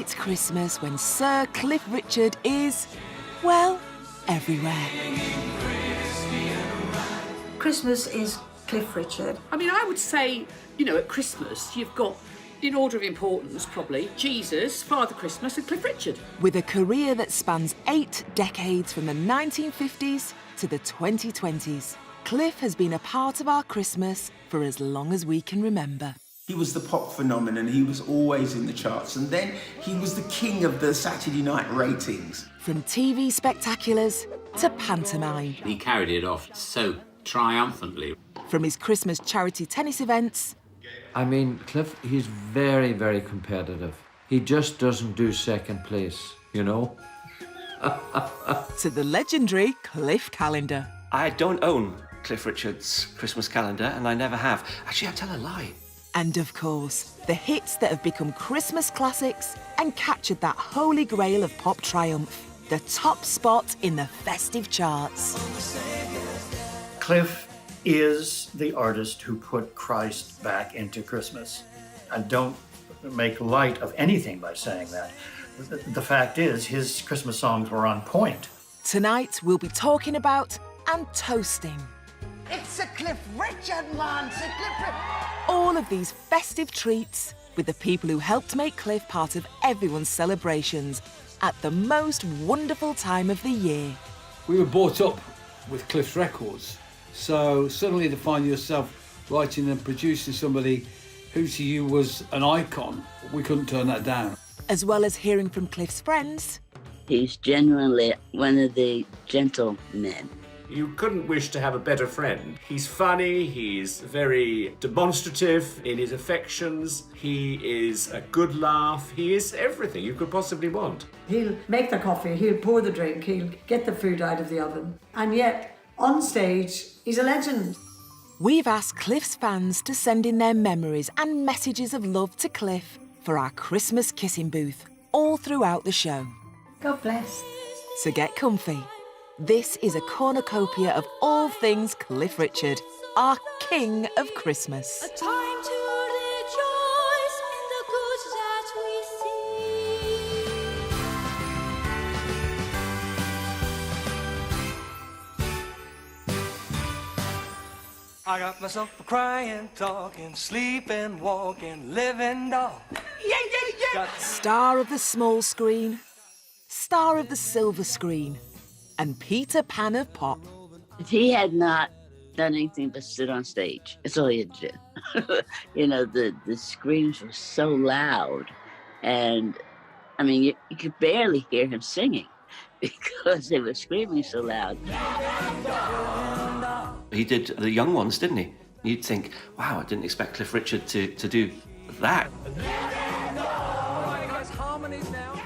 White Christmas when Sir Cliff Richard is, well, everywhere. Christmas is Cliff Richard. I mean, I would say, at Christmas, you've got, in order of importance, probably, Jesus, Father Christmas and Cliff Richard. With a career that spans 8 decades from the 1950s to the 2020s, Cliff has been a part of our Christmas for as long as we can remember. He was the pop phenomenon, he was always in the charts, and then he was the king of the Saturday night ratings. From TV spectaculars to pantomime. He carried it off so triumphantly. From his Christmas charity tennis events. I mean, Cliff, he's very, very competitive. He just doesn't do second place, To the legendary Cliff calendar. I don't own Cliff Richard's Christmas calendar, and I never have. Actually, I tell a lie. And of course, the hits that have become Christmas classics and captured that holy grail of pop triumph, the top spot in the festive charts. Cliff is the artist who put Christ back into Christmas. And don't make light of anything by saying that. The fact is, his Christmas songs were on point. Tonight, we'll be talking about and toasting It's a Cliff Richard, man! It's a Cliff Richard! all of these festive treats with the people who helped make Cliff part of everyone's celebrations at the most wonderful time of the year. We were brought up with Cliff's records, so suddenly to find yourself writing and producing somebody who to you was an icon, we couldn't turn that down. As well as hearing from Cliff's friends. He's genuinely one of the gentlemen. You couldn't wish to have a better friend. He's funny, he's very demonstrative in his affections, he is a good laugh, he is everything you could possibly want. He'll make the coffee, he'll pour the drink, he'll get the food out of the oven. And yet, on stage, he's a legend. We've asked Cliff's fans to send in their memories and messages of love to Cliff for our Christmas kissing booth all throughout the show. God bless. So get comfy. This is a cornucopia of all things Cliff Richard, our king of Christmas. A time to rejoice in the good that we see. I got myself a crying, talking, sleeping, walking, living doll. Star of the small screen, star of the silver screen, and Peter Pan of pop. He had not done anything but sit on stage. That's all he had to do. The screams were so loud. And, I mean, you could barely hear him singing because they were screaming so loud. He did the young ones, didn't he? You'd think, wow, I didn't expect Cliff Richard to do that.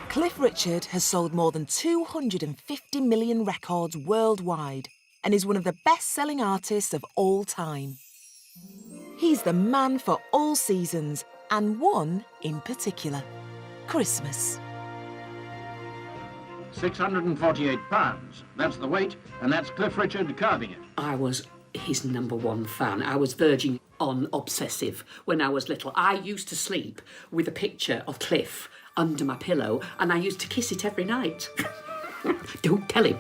Cliff Richard has sold more than 250 million records worldwide and is one of the best-selling artists of all time. He's the man for all seasons, and one in particular, Christmas. 648 pounds. That's the weight, and that's Cliff Richard carving it. I was his #1 fan. I was verging on obsessive when I was little. I used to sleep with a picture of Cliff under my pillow, and I used to kiss it every night. Don't tell him.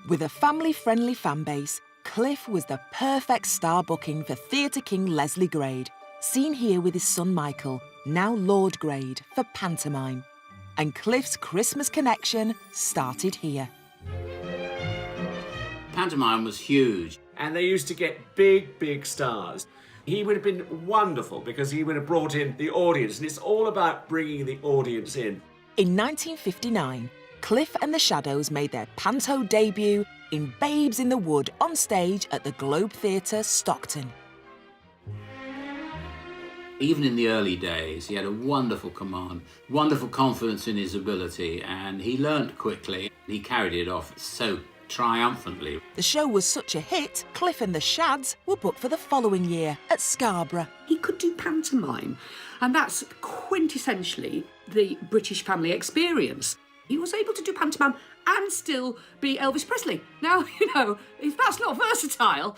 With a family-friendly fan base, Cliff was the perfect star booking for theatre king Leslie Grade, seen here with his son Michael, now Lord Grade, for pantomime. And Cliff's Christmas connection started here. Pantomime was huge. And they used to get big, big stars. He would have been wonderful because he would have brought in the audience, and it's all about bringing the audience in. In 1959, Cliff and the Shadows made their panto debut in Babes in the Wood on stage at the Globe Theatre, Stockton. Even in the early days, he had a wonderful command, wonderful confidence in his ability, and he learnt quickly. He carried it off so triumphantly. The show was such a hit, Cliff and the Shads were booked for the following year at Scarborough. He could do pantomime, and that's quintessentially the British family experience. He was able to do pantomime and still be Elvis Presley. Now, if that's not versatile,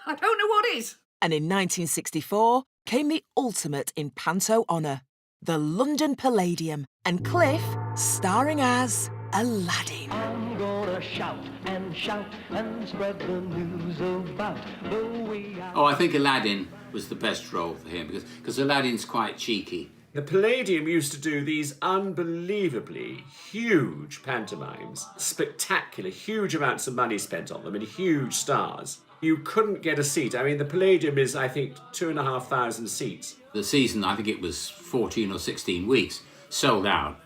I don't know what is. And in 1964 came the ultimate in panto honour, the London Palladium, and Cliff starring as Aladdin. I'm gonna shout and spread the news about the way I... Oh, I think Aladdin was the best role for him because Aladdin's quite cheeky. The Palladium used to do these unbelievably huge pantomimes. Spectacular, huge amounts of money spent on them and huge stars. You couldn't get a seat. I mean, the Palladium is, I think, 2,500 seats. The season, I think it was 14 or 16 weeks, sold out.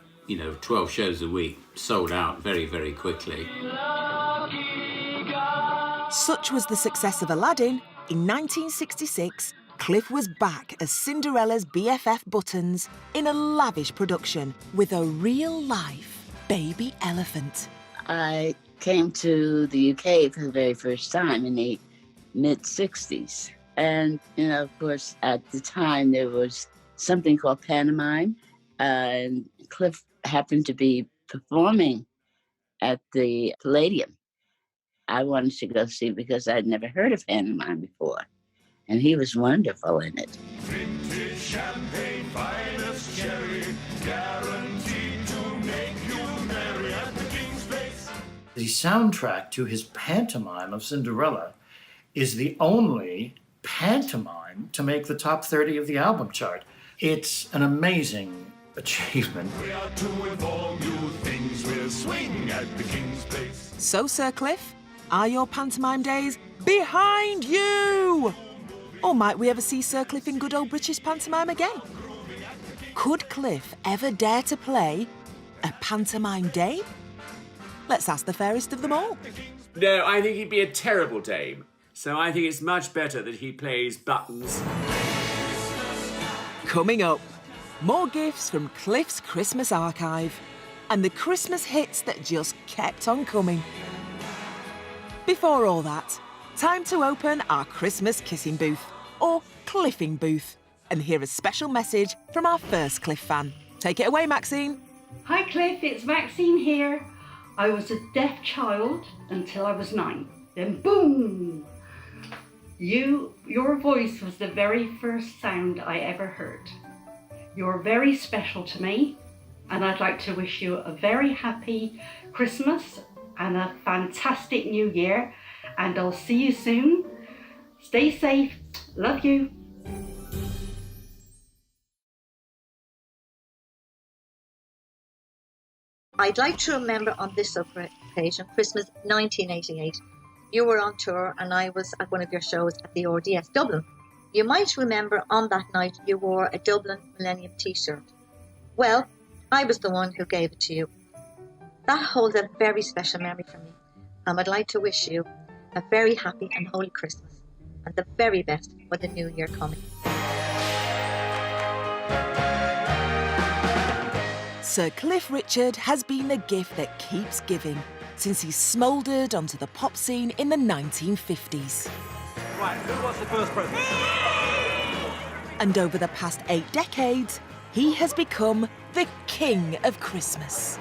12 shows a week, sold out very, very quickly. Such was the success of Aladdin, in 1966, Cliff was back as Cinderella's BFF Buttons in a lavish production with a real-life baby elephant. I came to the UK for the very first time in the mid-60s. And, of course, at the time there was something called pantomime, and Cliff happened to be performing at the Palladium. I wanted to go see because I'd never heard of pantomime before, and he was wonderful in it. Vintage champagne, finest cherry, guaranteed to make you merry at the King's Place. The soundtrack to his pantomime of Cinderella is the only pantomime to make the top 30 of the album chart. It's an amazing achievement. We are to inform you things will swing at the King's Place. So, Sir Cliff, are your pantomime days behind you? Or might we ever see Sir Cliff in good old British pantomime again? Could Cliff ever dare to play a pantomime dame? Let's ask the fairest of them all. No, I think he'd be a terrible dame. So I think it's much better that he plays Buttons. Coming up, more gifts from Cliff's Christmas archive and the Christmas hits that just kept on coming. Before all that, time to open our Christmas kissing booth, or Cliffing booth, and hear a special message from our first Cliff fan. Take it away, Maxine. Hi Cliff, it's Maxine here. I was a deaf child until I was 9. Then boom! Your voice was the very first sound I ever heard. You're very special to me, and I'd like to wish you a very happy Christmas and a fantastic New Year, and I'll see you soon. Stay safe. Love you. I'd like to remember on this occasion, Christmas 1988. You were on tour and I was at one of your shows at the RDS Dublin. You might remember on that night you wore a Dublin Millennium t-shirt. Well, I was the one who gave it to you. That holds a very special memory for me, and I'd like to wish you a very happy and holy Christmas and the very best for the new year coming. Sir Cliff Richard has been the gift that keeps giving since he smouldered onto the pop scene in the 1950s. Right, who wants the first present? And over the past 8 decades, he has become the king of Christmas.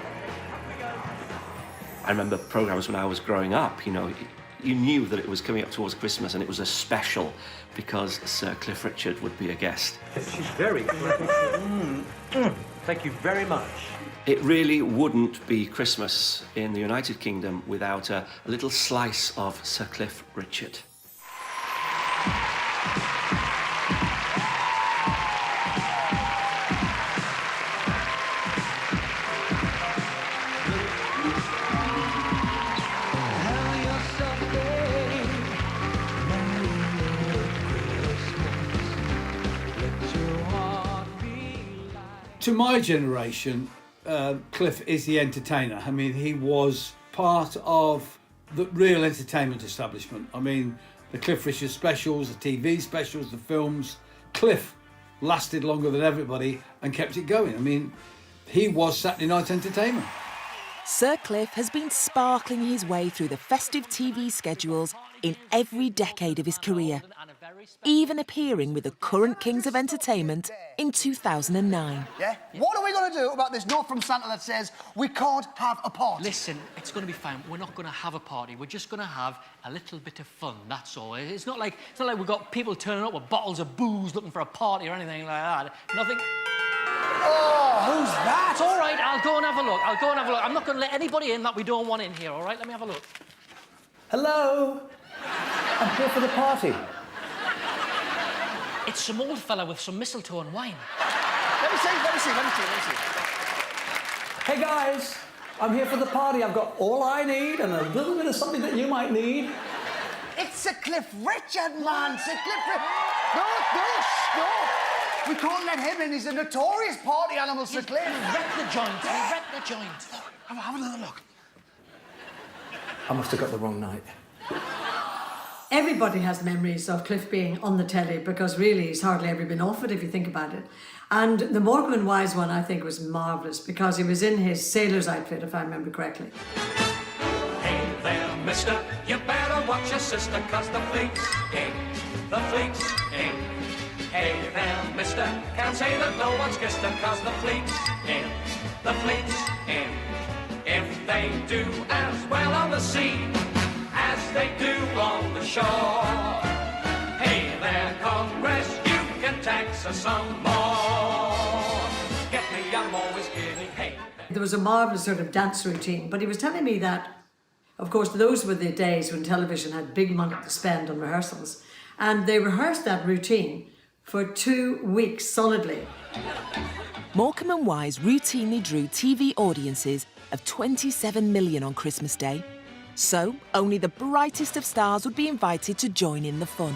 I remember programmes when I was growing up, you knew that it was coming up towards Christmas and it was a special because Sir Cliff Richard would be a guest. She's very Thank you very much. It really wouldn't be Christmas in the United Kingdom without a little slice of Sir Cliff Richard. To my generation, Cliff is the entertainer. I mean, he was part of the real entertainment establishment. I mean, the Cliff Richard specials, the TV specials, the films. Cliff lasted longer than everybody and kept it going. I mean, he was Saturday night entertainment. Sir Cliff has been sparkling his way through the festive TV schedules in every decade of his career, even appearing with the current Kings of Entertainment in 2009. Yeah? What are we going to do about this note from Santa that says we can't have a party? Listen, it's going to be fine. We're not going to have a party. We're just going to have a little bit of fun, that's all. It's not like we've got people turning up with bottles of booze looking for a party or anything like that. Nothing... Oh, who's that? It's all right, I'll go and have a look. I'll go and have a look. I'm not going to let anybody in that we don't want in here, all right? Let me have a look. Hello. I'm here for the party. It's some old fella with some mistletoe and wine. Let me see. Hey, guys. I'm here for the party. I've got all I need and a little bit of something that you might need. It's Sir Cliff Richard, man. Sir Cliff Richard. No. We can't let him in. He's a notorious party animal, Sir Cliff. He wrecked the joint. Have another look. I must have got the wrong night. Everybody has memories of Cliff being on the telly because really he's hardly ever been off it if you think about it. And the Morecambe and Wise one I think was marvellous because he was in his sailor's outfit, if I remember correctly. Hey there, mister, you better watch your sister, cause the fleet's in. The fleet's in. Hey there, mister, can't say that no one's kissed her, cause the fleet's in. The fleet's in. If they do as well on the sea as they do on the shore. Hey there, Congress, you can tax us some more. Get me, I'm always kidding, hey. There was a marvellous sort of dance routine, but he was telling me that, of course, those were the days when television had big money to spend on rehearsals, and they rehearsed that routine for 2 weeks solidly. Morecambe and Wise routinely drew TV audiences of 27 million on Christmas Day. So, only the brightest of stars would be invited to join in the fun.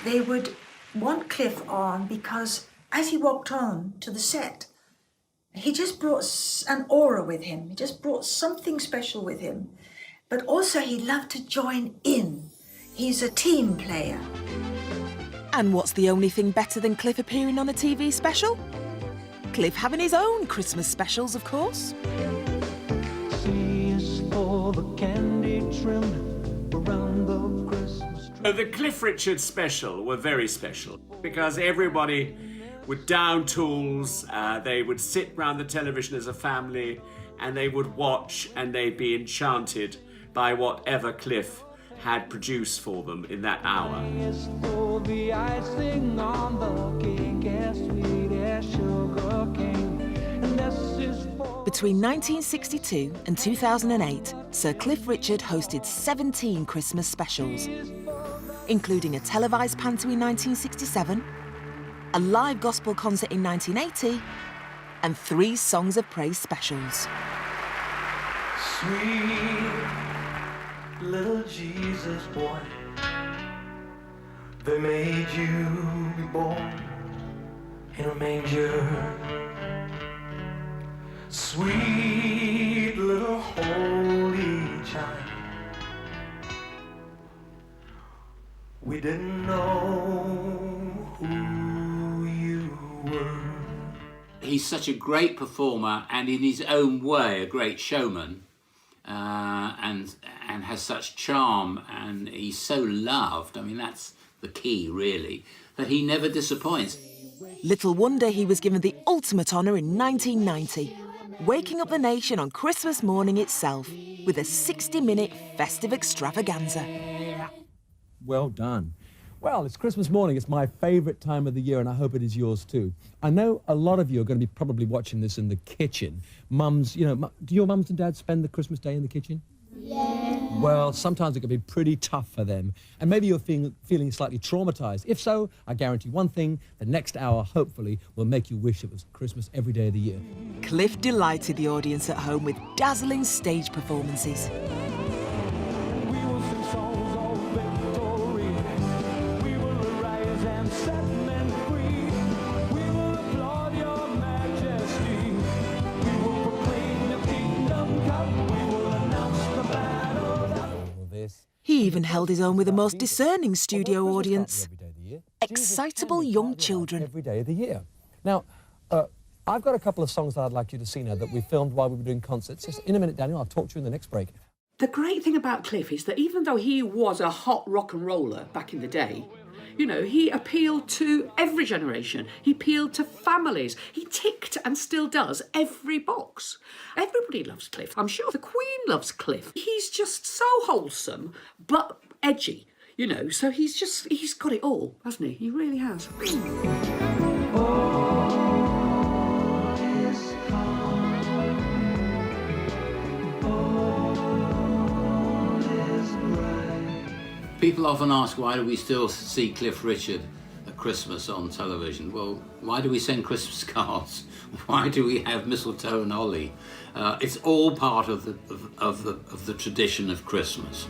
They would want Cliff on because as he walked on to the set, he just brought an aura with him. He just brought something special with him. But also he loved to join in. He's a team player. And what's the only thing better than Cliff appearing on a TV special? Cliff having his own Christmas specials, of course. C is for the candy trim around the Christmas tree. The Cliff Richard special were very special because everybody would down tools, they would sit round the television as a family and they would watch and they'd be enchanted by whatever Cliff had produced for them in that hour. Is for the icing on the cake, as sweet as sugar cane. And this is for... Between 1962 and 2008, Sir Cliff Richard hosted 17 Christmas specials, including a televised panto in 1967, a live gospel concert in 1980, and 3 Songs of Praise specials. Sweet little Jesus boy, they made you be born in a manger. Sweet little holy child, we didn't know who you were. He's such a great performer and in his own way a great showman. And has such charm, and he's so loved. I mean, that's the key, really, that he never disappoints. Little wonder he was given the ultimate honour in 1990, waking up the nation on Christmas morning itself with a 60-minute festive extravaganza. Well done. Well, it's Christmas morning. It's my favourite time of the year, and I hope it is yours too. I know a lot of you are going to be probably watching this in the kitchen. Mums, you know, do your mums and dads spend the Christmas day in the kitchen? Yeah. Well, sometimes it can be pretty tough for them. And maybe you're feeling slightly traumatised. If so, I guarantee one thing, the next hour, hopefully, will make you wish it was Christmas every day of the year. Cliff delighted the audience at home with dazzling stage performances. He even held his own with the most discerning studio audience. Excitable young children. Every day of the year. Now, I've got a couple of songs that I'd like you to see now that we filmed while we were doing concerts. Just in a minute, Daniel, I'll talk to you in the next break. The great thing about Cliff is that even though he was a hot rock and roller back in the day, You know, he appealed to every generation. He appealed to families. He ticked, and still does, every box. Everybody loves Cliff. I'm sure the Queen loves Cliff. He's just so wholesome, but edgy, you know, so he's got it all, hasn't he? He really has. People often ask, why do we still see Cliff Richard at Christmas on television? Well, why do we send Christmas cards? Why do we have mistletoe and holly? It's all part of the tradition of Christmas.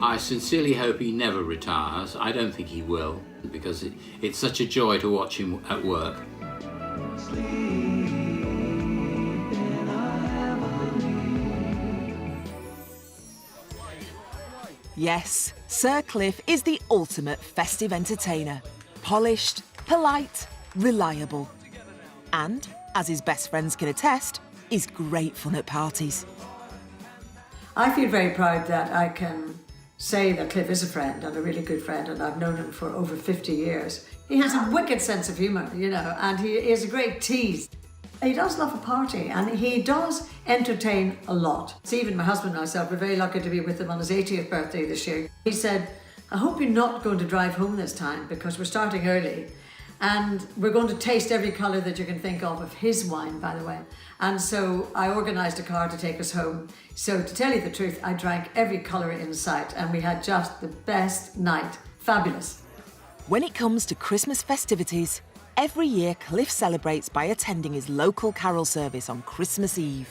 I sincerely hope he never retires. I don't think he will, because it's such a joy to watch him at work. Yes, Sir Cliff is the ultimate festive entertainer. Polished, polite, reliable. And, as his best friends can attest, is great fun at parties. I feel very proud that I can say that Cliff is a friend, and a really good friend, and I've known him for over 50 years. He has a wicked sense of humour, you know, and he is a great tease. He does love a party, and he does entertain a lot. Stephen, my husband and myself, were very lucky to be with him on his 80th birthday this year. He said, I hope you're not going to drive home this time, because we're starting early, and we're going to taste every colour that you can think of his wine, by the way. And so I organised a car to take us home. So to tell you the truth, I drank every colour in sight, and we had just the best night. Fabulous. When it comes to Christmas festivities, every year Cliff celebrates by attending his local carol service on Christmas Eve.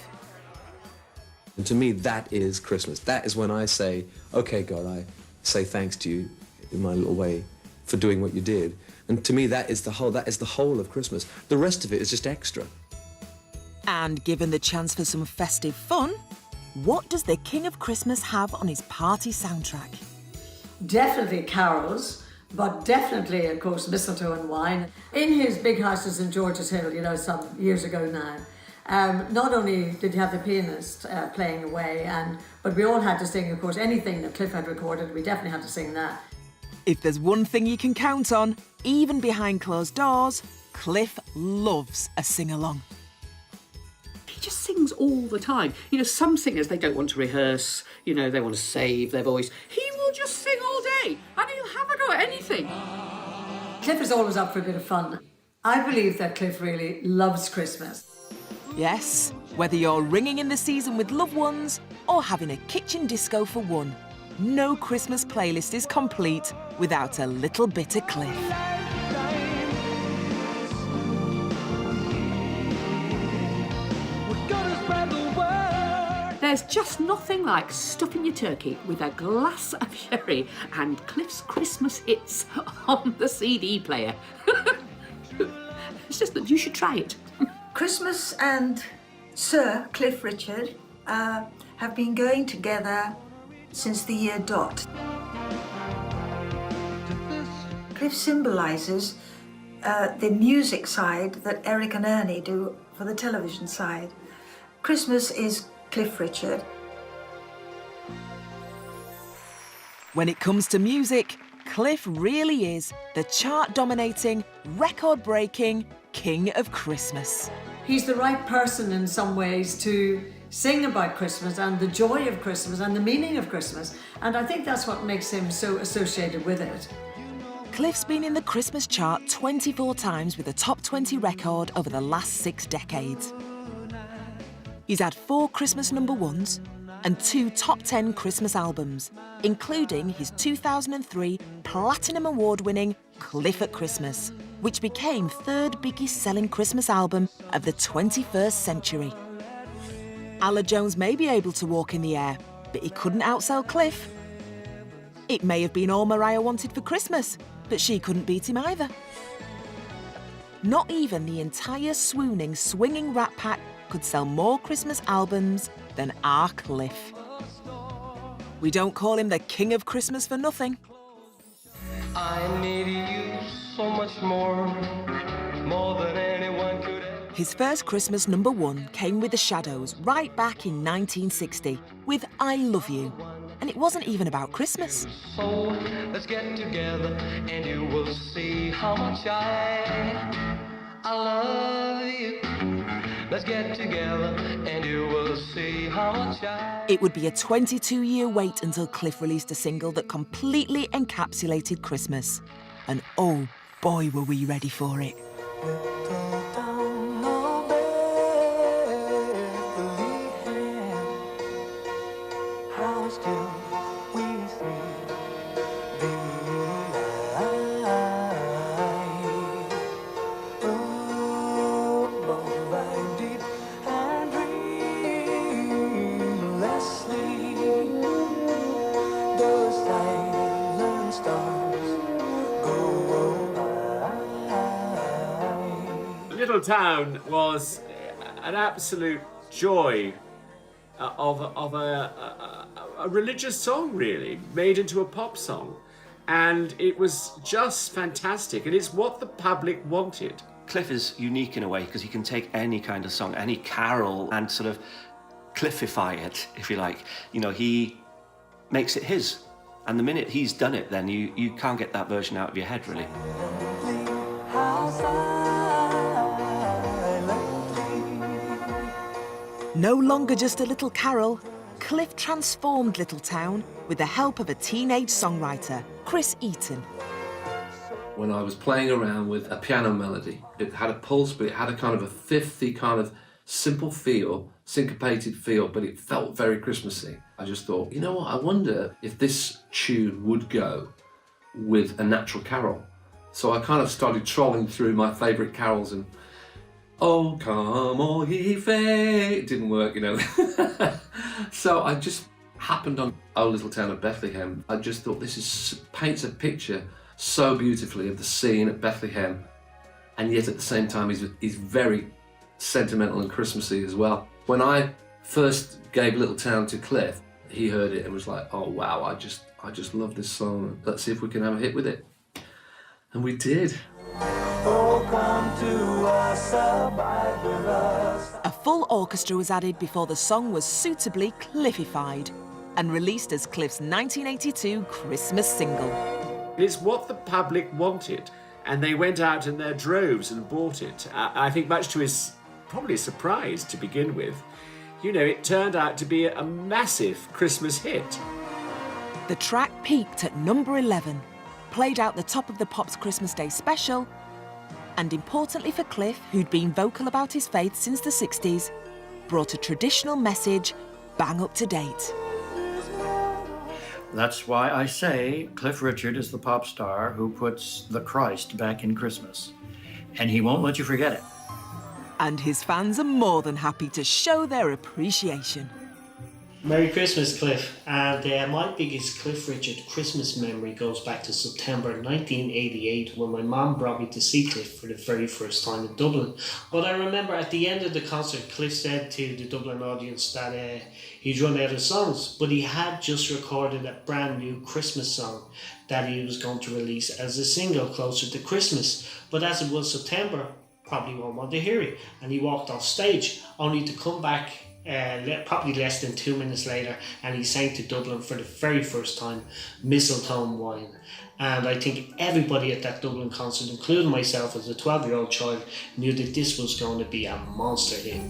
And to me, that is Christmas. That is when I say, OK, God, I say thanks to you in my little way for doing what you did. And to me, that is the whole of Christmas. The rest of it is just extra. And given the chance for some festive fun, what does the King of Christmas have on his party soundtrack? Definitely carols, but definitely, of course, mistletoe and wine. In his big house in St George's Hill, you know, some years ago now, not only did you have the pianist playing away, but we all had to sing, of course, anything that Cliff had recorded, we definitely had to sing that. If there's one thing you can count on, even behind closed doors, Cliff loves a sing-along. He just sings all the time. You know, some singers, they don't want to rehearse, you know, they want to save their voice. He will just sing all day, and he'll have a go at anything. Cliff is always up for a bit of fun. I believe that Cliff really loves Christmas. Yes, whether you're ringing in the season with loved ones or having a kitchen disco for one, no Christmas playlist is complete without a little bit of Cliff. There's just nothing like stuffing your turkey with a glass of sherry and Cliff's Christmas hits on the CD player. It's just that you should try it. Christmas and Sir Cliff Richard have been going together since the year dot. Cliff symbolises the music side that Eric and Ernie do for the television side. Christmas is Cliff Richard. When it comes to music, Cliff really is the chart-dominating, record-breaking King of Christmas. He's the right person in some ways to sing about Christmas and the joy of Christmas and the meaning of Christmas. And I think that's what makes him so associated with it. Cliff's been in the Christmas chart 24 times with a top 20 record over the last 6 decades. He's had 4 Christmas #1s and 2 top 10 Christmas albums, including his 2003 Platinum Award-winning Cliff at Christmas, which became 3rd biggest selling Christmas album of the 21st century. Ala Jones may be able to walk in the air, but he couldn't outsell Cliff. It may have been all Mariah wanted for Christmas, but she couldn't beat him either. Not even the entire swooning, swinging Rat Pack could sell more Christmas albums than our Cliff. We don't call him the King of Christmas for nothing. I need you so much more than His first Christmas #1 came with the Shadows right back in 1960 with I Love You. And it wasn't even about Christmas. So let's get together and you will see how much I love you. Let's get together and you will see how much I... It would be a 22-year wait until Cliff released a single that completely encapsulated Christmas. And oh boy, were we ready for it. Little Town was an absolute joy of a religious song, really, made into a pop song. And it was just fantastic, and it's what the public wanted. Cliff is unique in a way because he can take any kind of song, any carol, and sort of Cliffify it, if you like. You know, he makes it his. And the minute he's done it, then you can't get that version out of your head, really. No longer just a little carol, Cliff transformed Little Town with the help of a teenage songwriter, Chris Eaton. When I was playing around with a piano melody, it had a pulse, but it had a kind of a fifthly kind of simple feel, syncopated feel, but it felt very Christmassy. I just thought, you know what, I wonder if this tune would go with a natural carol. So I kind of started trolling through my favourite carols and oh, come all ye faithful. It didn't work, you know. So I just happened on Oh Little Town of Bethlehem. I just thought paints a picture so beautifully of the scene at Bethlehem, and yet at the same time he's very sentimental and Christmassy as well. When I first gave Little Town to Cliff, he heard it and was like, oh wow, I just love this song. Let's see if we can have a hit with it. And we did. Oh, come to us, abide with us. A full orchestra was added before the song was suitably Cliffified and released as Cliff's 1982 Christmas single. It's what the public wanted, and they went out in their droves and bought it. I think much to his probably surprise to begin with. You know, it turned out to be a massive Christmas hit. The track peaked at #11, played out the top of the Pop's Christmas Day special, and importantly for Cliff, who'd been vocal about his faith since the 60s, brought a traditional message bang up to date. That's why I say Cliff Richard is the pop star who puts the Christ back in Christmas. And he won't let you forget it. And his fans are more than happy to show their appreciation. Merry Christmas, Cliff. And my biggest Cliff Richard Christmas memory goes back to September 1988 when my mum brought me to see Cliff for the very first time in Dublin. But I remember at the end of the concert, Cliff said to the Dublin audience that he'd run out of songs, but he had just recorded a brand new Christmas song that he was going to release as a single closer to Christmas. But as it was September, probably won't want to hear it. And he walked off stage only to come back probably less than 2 minutes later, and he sang to Dublin for the very first time, Mistletoe Wine. And I think everybody at that Dublin concert, including myself as a 12-year-old child, knew that this was going to be a monster hit.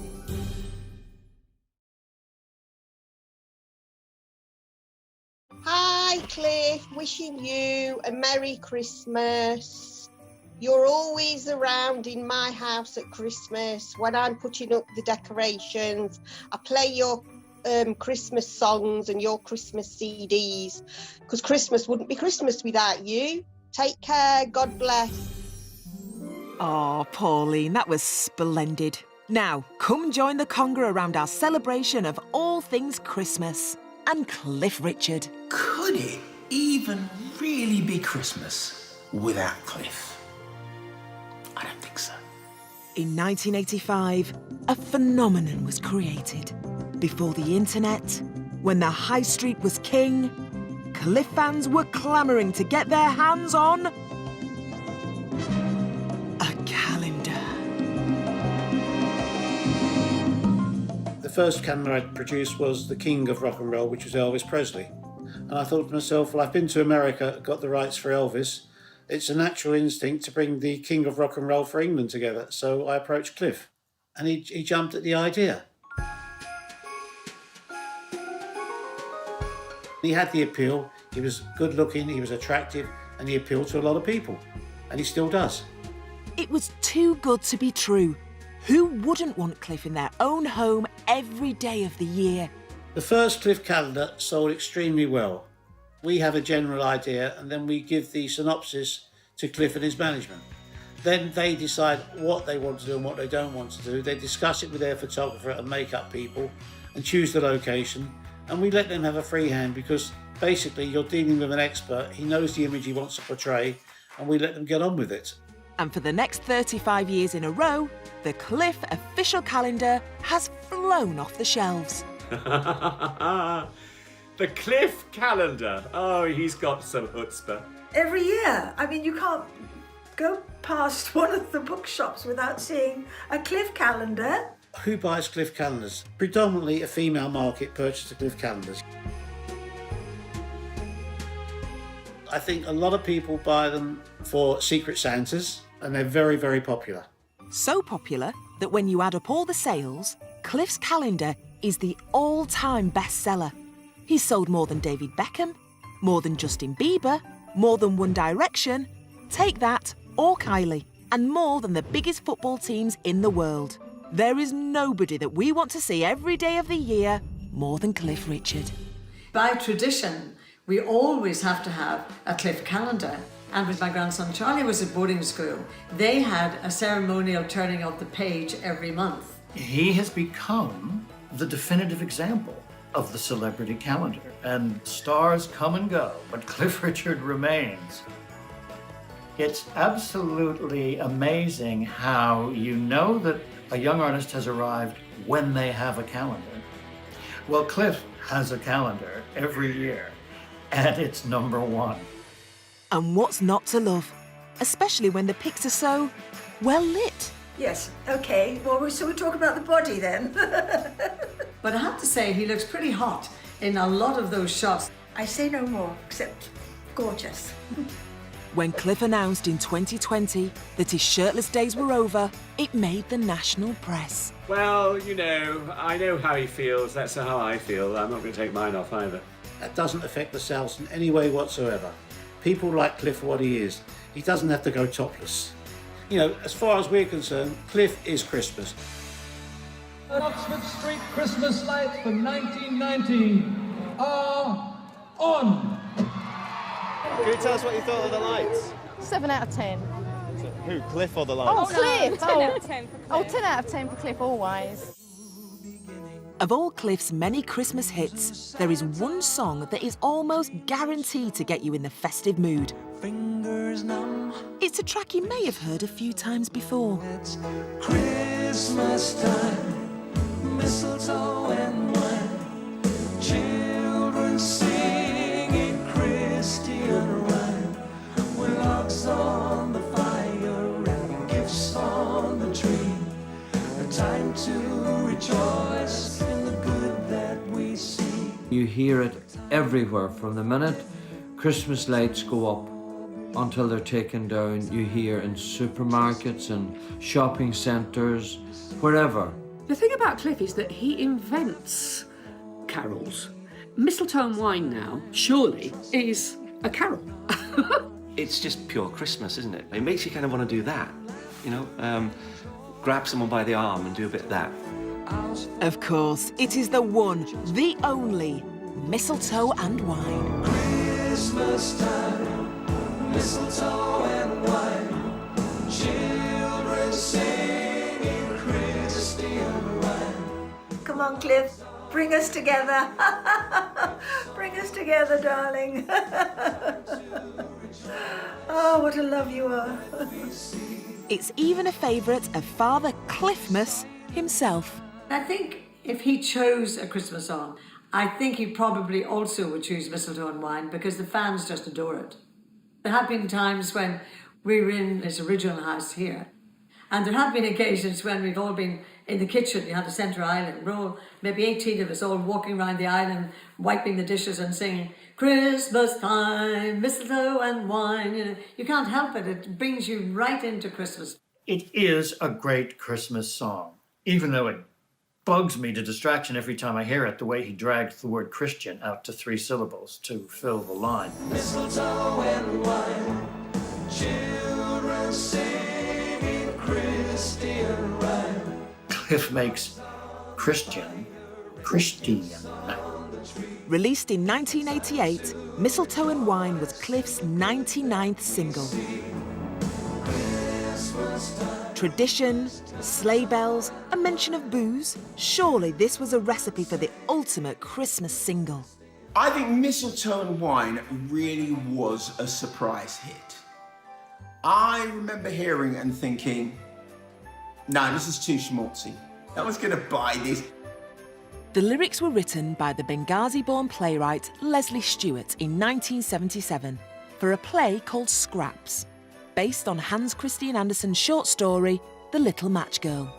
Hi Cliff, wishing you a Merry Christmas. You're always around in my house at Christmas when I'm putting up the decorations. I play your Christmas songs and your Christmas CDs, because Christmas wouldn't be Christmas without you. Take care, God bless. Oh, Pauline, that was splendid. Now, come join the conga around our celebration of all things Christmas and Cliff Richard. Could it even really be Christmas without Cliff? I don't think so. In 1985, a phenomenon was created. Before the internet, when the high street was king, Cliff fans were clamouring to get their hands on a calendar. first calendar I produced was the king of rock and roll, which was Elvis Presley. And I thought to myself, well, I've been to America, got the rights for Elvis. It's a natural instinct to bring the king of rock and roll for England together. So I approached Cliff, and he jumped at the idea. He had the appeal, he was good looking, he was attractive, and he appealed to a lot of people. And he still does. It was too good to be true. Who wouldn't want Cliff in their own home every day of the year? The first Cliff calendar sold extremely well. We have a general idea and then we give the synopsis to Cliff and his management. Then they decide what they want to do and what they don't want to do. They discuss it with their photographer and makeup people and choose the location. And we let them have a free hand because basically you're dealing with an expert. He knows the image he wants to portray and we let them get on with it. And for the next 35 years in a row, the Cliff official calendar has flown off the shelves. The Cliff calendar. Oh, he's got some chutzpah. Every year. I mean, you can't go past one of the bookshops without seeing a Cliff calendar. Who buys Cliff calendars? Predominantly a female market purchases Cliff calendars. I think a lot of people buy them for Secret Santas, and they're very, very popular. So popular that when you add up all the sales, Cliff's calendar is the all-time bestseller. He's sold more than David Beckham, more than Justin Bieber, more than One Direction, Take That or Kylie, and more than the biggest football teams in the world. There is nobody that we want to see every day of the year more than Cliff Richard. By tradition, we always have to have a Cliff calendar. And when my grandson Charlie was at boarding school, they had a ceremonial turning of the page every month. He has become the definitive example of the celebrity calendar. And stars come and go, but Cliff Richard remains. It's absolutely amazing how you know that a young artist has arrived when they have a calendar. Well, Cliff has a calendar every year, and it's #1. And what's not to love? Especially when the pics are so well lit. Yes, okay. Well, so we talk about the body then. But I have to say, he looks pretty hot in a lot of those shots. I say no more, except gorgeous. When Cliff announced in 2020 that his shirtless days were over, it made the national press. Well, you know, I know how he feels. That's how I feel. I'm not going to take mine off either. That doesn't affect the sales in any way whatsoever. People like Cliff for what he is. He doesn't have to go topless. You know, as far as we're concerned, Cliff is Christmas. Oxford Street Christmas lights for 1990 are on. Can you tell us what you thought of the lights? 7 out of 10. Who, Cliff or the Oh, lights? Cliff! 10 out of 10 for Cliff. Oh, 10 out of 10 for Cliff, always. Of all Cliff's many Christmas hits, there is one song that is almost guaranteed to get you in the festive mood. It's a track you may have heard a few times before. It's Christmas time, mistletoe and wine, children singing Christian rhyme, with logs on the fire and gifts on the tree, a time to rejoice in the good that we see. You hear it everywhere from the minute Christmas lights go up until they're taken down. You hear in supermarkets and shopping centres, wherever. The thing about Cliff is that he invents carols. Mistletoe and Wine now, surely, is a carol. It's just pure Christmas, isn't it? It makes you kind of want to do that, you know? Grab someone by the arm and do a bit of that. Of course, it is the one, the only, Mistletoe and Wine. Christmas time, mistletoe and wine, children singing Christian rhyme. Come on, Cliff. Bring us together. Bring us together, darling. Oh, what a love you are. It's even a favourite of Father Cliffmas himself. I think if he chose a Christmas song, I think he probably also would choose Mistletoe and Wine because the fans just adore it. There have been times when we were in his original house here, and there have been occasions when we've all been in the kitchen. You had a centre island. We're all, maybe 18 of us all walking around the island, wiping the dishes and singing, Christmas time, mistletoe and wine. You know, you can't help it. It brings you right into Christmas. It is a great Christmas song, even though it bugs me to distraction every time I hear it, the way he dragged the word Christian out to 3 syllables to fill the line. Mistletoe and wine, children singing Christian rhyme. Cliff makes Christian. Released in 1988, Mistletoe and Wine was Cliff's 99th single. Tradition, sleigh bells, a mention of booze. Surely this was a recipe for the ultimate Christmas single. I think Mistletoe and Wine really was a surprise hit. I remember hearing and thinking, no, this is too schmaltzy. No one's going to buy this. The lyrics were written by the Benghazi-born playwright Leslie Stewart in 1977 for a play called Scraps, based on Hans Christian Andersen's short story, The Little Match Girl.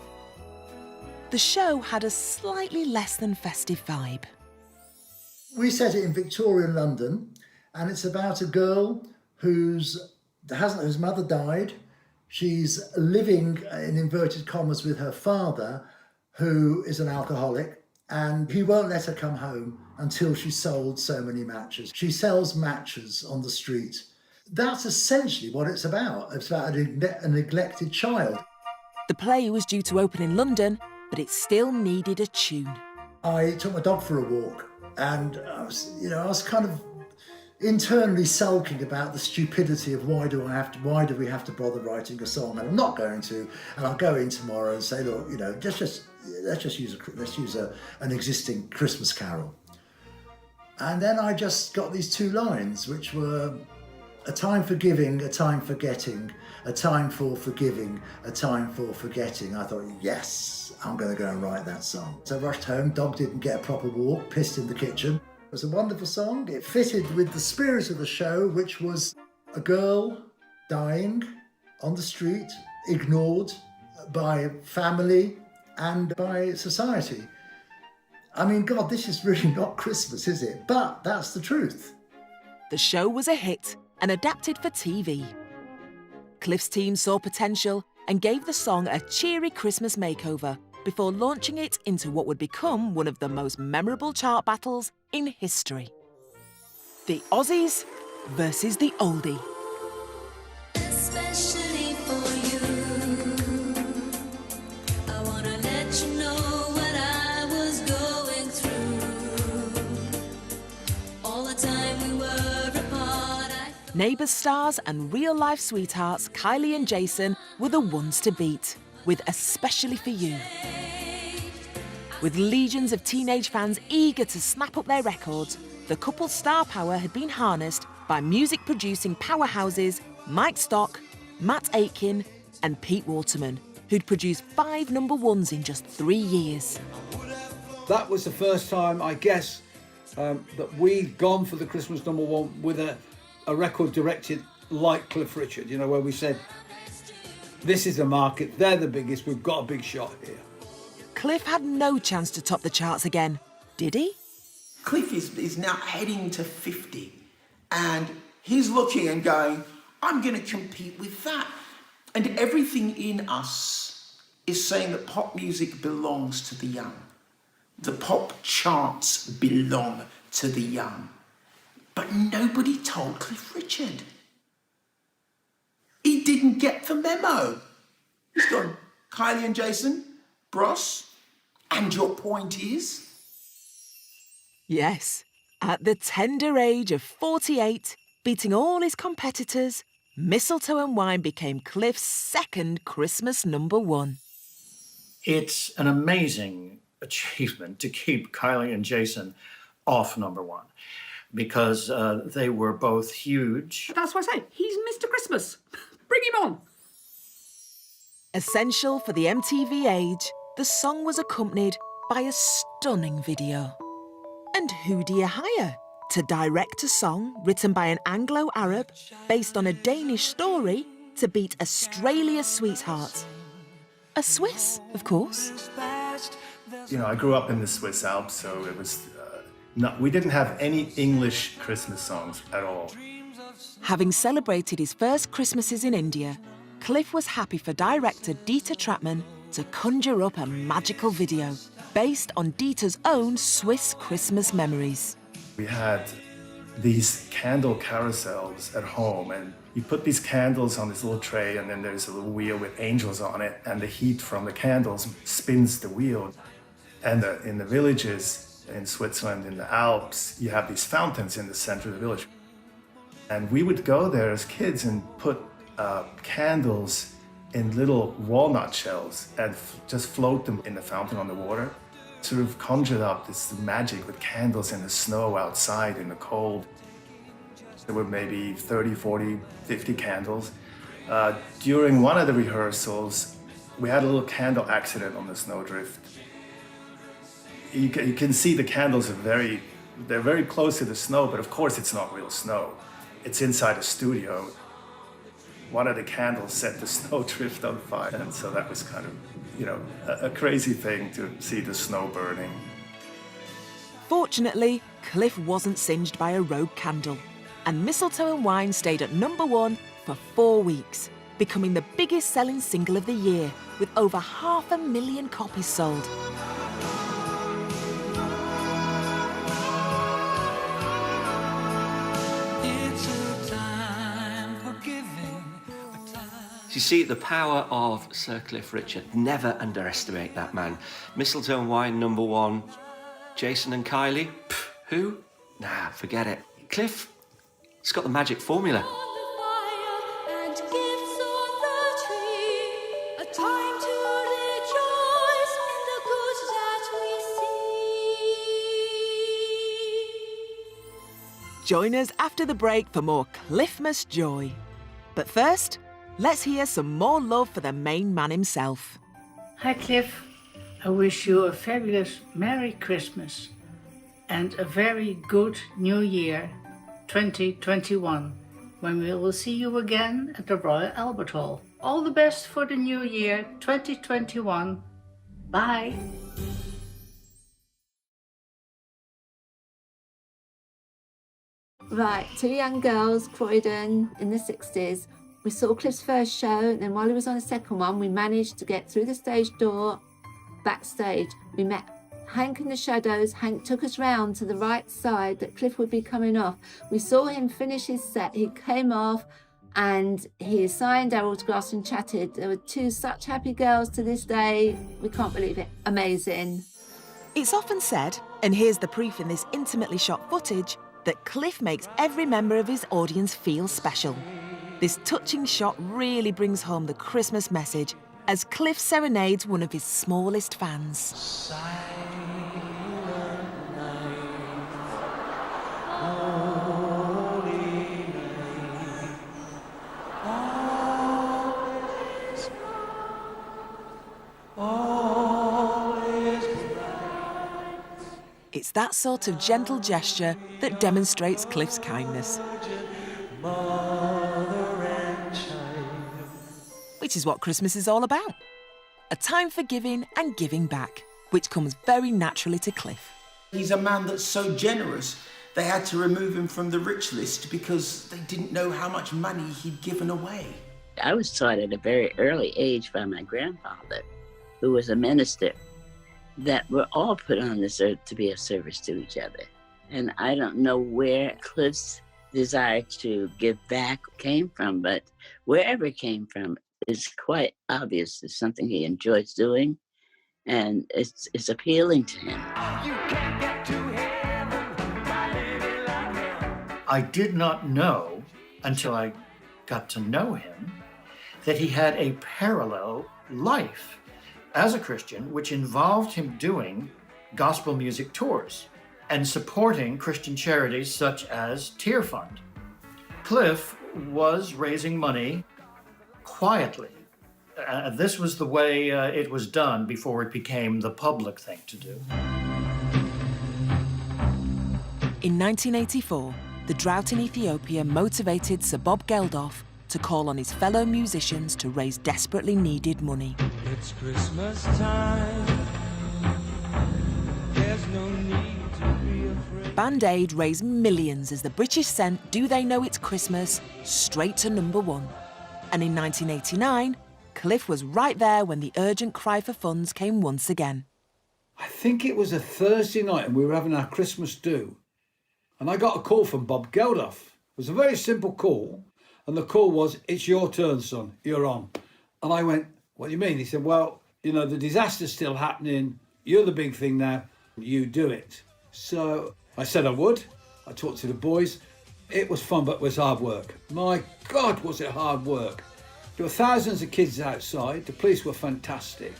The show had a slightly less than festive vibe. We set it in Victorian London, and it's about a girl whose mother died. She's living, in inverted commas, with her father, who is an alcoholic, and he won't let her come home until she's sold so many matches. She sells matches on the street. That's essentially what it's about. It's about a neglected child. The play was due to open in London, but it still needed a tune. I took my dog for a walk, and I was kind of internally sulking about the stupidity of why do we have to bother writing a song? And I'm not going to. And I'll go in tomorrow and say, look, let's use an existing Christmas carol. And then I just got these 2 lines, which were a time for giving, a time for getting, a time for forgiving, a time for forgetting. I thought, yes, I'm going to go and write that song. So I rushed home, dog didn't get a proper walk, pissed in the kitchen. It was a wonderful song. It fitted with the spirit of the show, which was a girl dying on the street, ignored by family and by society. I mean, God, this is really not Christmas, is it? But that's the truth. The show was a hit and adapted for TV. Cliff's team saw potential and gave the song a cheery Christmas makeover before launching it into what would become one of the most memorable chart battles in history. The Aussies versus the Oldie. Especially for you, I wanna let you know what I was going through. All the time we were apart, Neighbours stars and real-life sweethearts Kylie and Jason were the ones to beat, with Especially for You. With legions of teenage fans eager to snap up their records, the couple's star power had been harnessed by music-producing powerhouses Mike Stock, Matt Aitken and Pete Waterman, who'd produced 5 number 1s in just 3 years. That was the first time, I guess, that we'd gone for the Christmas number 1 with a record directed like Cliff Richard, where we said, this is the market, they're the biggest, we've got a big shot here. Cliff had no chance to top the charts again, did he? Cliff is now heading to 50, and he's looking and going, I'm going to compete with that. And everything in us is saying that pop music belongs to the young. The pop charts belong to the young. But nobody told Cliff Richard. He didn't get the memo. He's gone, Kylie and Jason, Bros, and your point is? Yes, at the tender age of 48, beating all his competitors, Mistletoe and Wine became Cliff's 2nd Christmas number 1. It's an amazing achievement to keep Kylie and Jason off number 1, because they were both huge. That's what I say. He's Mr. Christmas. Bring him on. Essential for the MTV age, the song was accompanied by a stunning video. And who do you hire to direct a song written by an Anglo-Arab based on a Danish story to beat Australia's Sweetheart? A Swiss, of course. You know, I grew up in the Swiss Alps, so it was we didn't have any English Christmas songs at all. Having celebrated his first Christmases in India, Cliff was happy for director Dieter Trappmann to conjure up a magical video based on Dieter's own Swiss Christmas memories. We had these candle carousels at home, and you put these candles on this little tray, and then there's a little wheel with angels on it, and the heat from the candles spins the wheel. And in the villages in Switzerland, in the Alps, you have these fountains in the center of the village. And we would go there as kids and put candles in little walnut shells and just float them in the fountain on the water. Sort of conjured up this magic with candles in the snow outside in the cold. There were maybe 30, 40, 50 candles. During one of the rehearsals, we had a little candle accident on the snowdrift. You can see the candles are they're very close to the snow, but of course it's not real snow. It's inside a studio. One of the candles set the snowdrift on fire, and so that was kind of, you know, a crazy thing to see the snow burning. Fortunately, Cliff wasn't singed by a rogue candle, and Mistletoe and Wine stayed at #1 for 4 weeks, becoming the biggest selling single of the year, with over 500,000 copies sold. You see, the power of Sir Cliff Richard. Never underestimate that man. Mistletoe and Wine, #1. Jason and Kylie, who? Nah, forget it. Cliff, he's got the magic formula. Join us after the break for more Cliffmas joy. But first, let's hear some more love for the main man himself. Hi Cliff, I wish you a fabulous Merry Christmas and a very good New Year 2021, when we will see you again at the Royal Albert Hall. All the best for the new year 2021. Bye. Right, two young girls, Croydon, in the 60s. We saw Cliff's first show, and then while he was on the second one, we managed to get through the stage door, backstage. We met Hank in the shadows. Hank took us round to the right side that Cliff would be coming off. We saw him finish his set. He came off and he signed our autographs and chatted. There were two such happy girls to this day. We can't believe it. Amazing. It's often said, and here's the proof in this intimately shot footage, that Cliff makes every member of his audience feel special. This touching shot really brings home the Christmas message as Cliff serenades one of his smallest fans. It's that sort of gentle gesture that demonstrates Cliff's kindness. Which is what Christmas is all about. A time for giving and giving back, which comes very naturally to Cliff. He's a man that's so generous, they had to remove him from the rich list because they didn't know how much money he'd given away. I was taught at a very early age by my grandfather, who was a minister, that we're all put on this earth to be of service to each other. And I don't know where Cliff's desire to give back came from, but wherever it came from, it's quite obvious it's something he enjoys doing, and it's appealing to him. I did not know, until I got to know him, that he had a parallel life as a Christian, which involved him doing gospel music tours and supporting Christian charities such as Tear Fund. Cliff was raising money quietly. This was the way it was done before it became the public thing to do. In 1984, the drought in Ethiopia motivated Sir Bob Geldof to call on his fellow musicians to raise desperately needed money. It's Christmas time. There's no need to be afraid. Band Aid raised millions as the British sent Do They Know It's Christmas straight to #1. And in 1989, Cliff was right there when the urgent cry for funds came once again. I think it was a Thursday night and we were having our Christmas do. And I got a call from Bob Geldof. It was a very simple call. And the call was, "It's your turn, son, you're on." And I went, "What do you mean?" He said, "Well, you know, the disaster's still happening. You're the big thing now. You do it." So I said I would. I talked to the boys. It was fun, but it was hard work. My God, was it hard work. There were thousands of kids outside. The police were fantastic.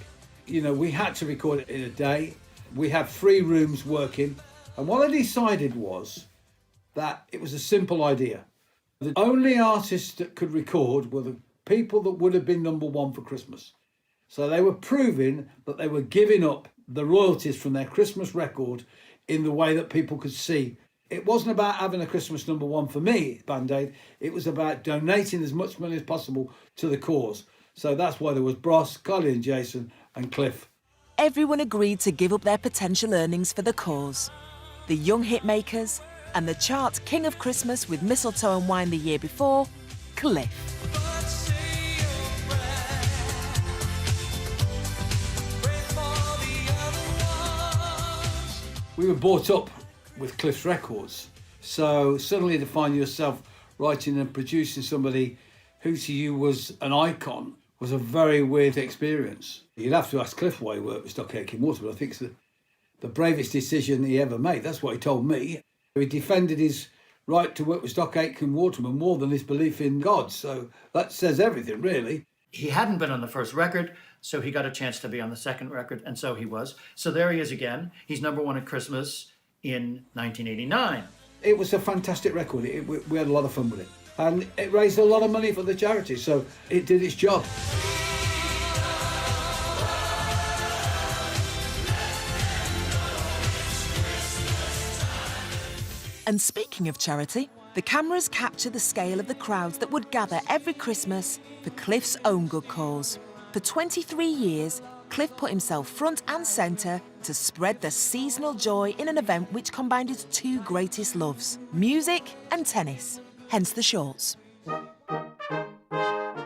You know, we had to record it in a day. We had 3 rooms working. And what I decided was that it was a simple idea. The only artists that could record were the people that would have been #1 for Christmas. So they were proving that they were giving up the royalties from their Christmas record in the way that people could see. It wasn't about having a Christmas #1 for me, Band Aid. It was about donating as much money as possible to the cause. So that's why there was Bros, Collie and Jason and Cliff. Everyone agreed to give up their potential earnings for the cause. The young hitmakers and the chart king of Christmas with Mistletoe and Wine the year before, Cliff. We were brought up with Cliff's records. So suddenly to find yourself writing and producing somebody who to you was an icon was a very weird experience. You'd have to ask Cliff why he worked with Stockade King Waterman. I think it's the bravest decision he ever made. That's what he told me. He defended his right to work with Stockade King Waterman more than his belief in God. So that says everything, really. He hadn't been on the first record, so he got a chance to be on the second record, and so he was. So there he is again. He's #1 at Christmas in 1989. It was a fantastic record. We had a lot of fun with it. And it raised a lot of money for the charity, so it did its job. And speaking of charity, the cameras capture the scale of the crowds that would gather every Christmas for Cliff's own good cause. For 23 years, Cliff put himself front and centre to spread the seasonal joy in an event which combined his 2 greatest loves, music and tennis, hence the shorts.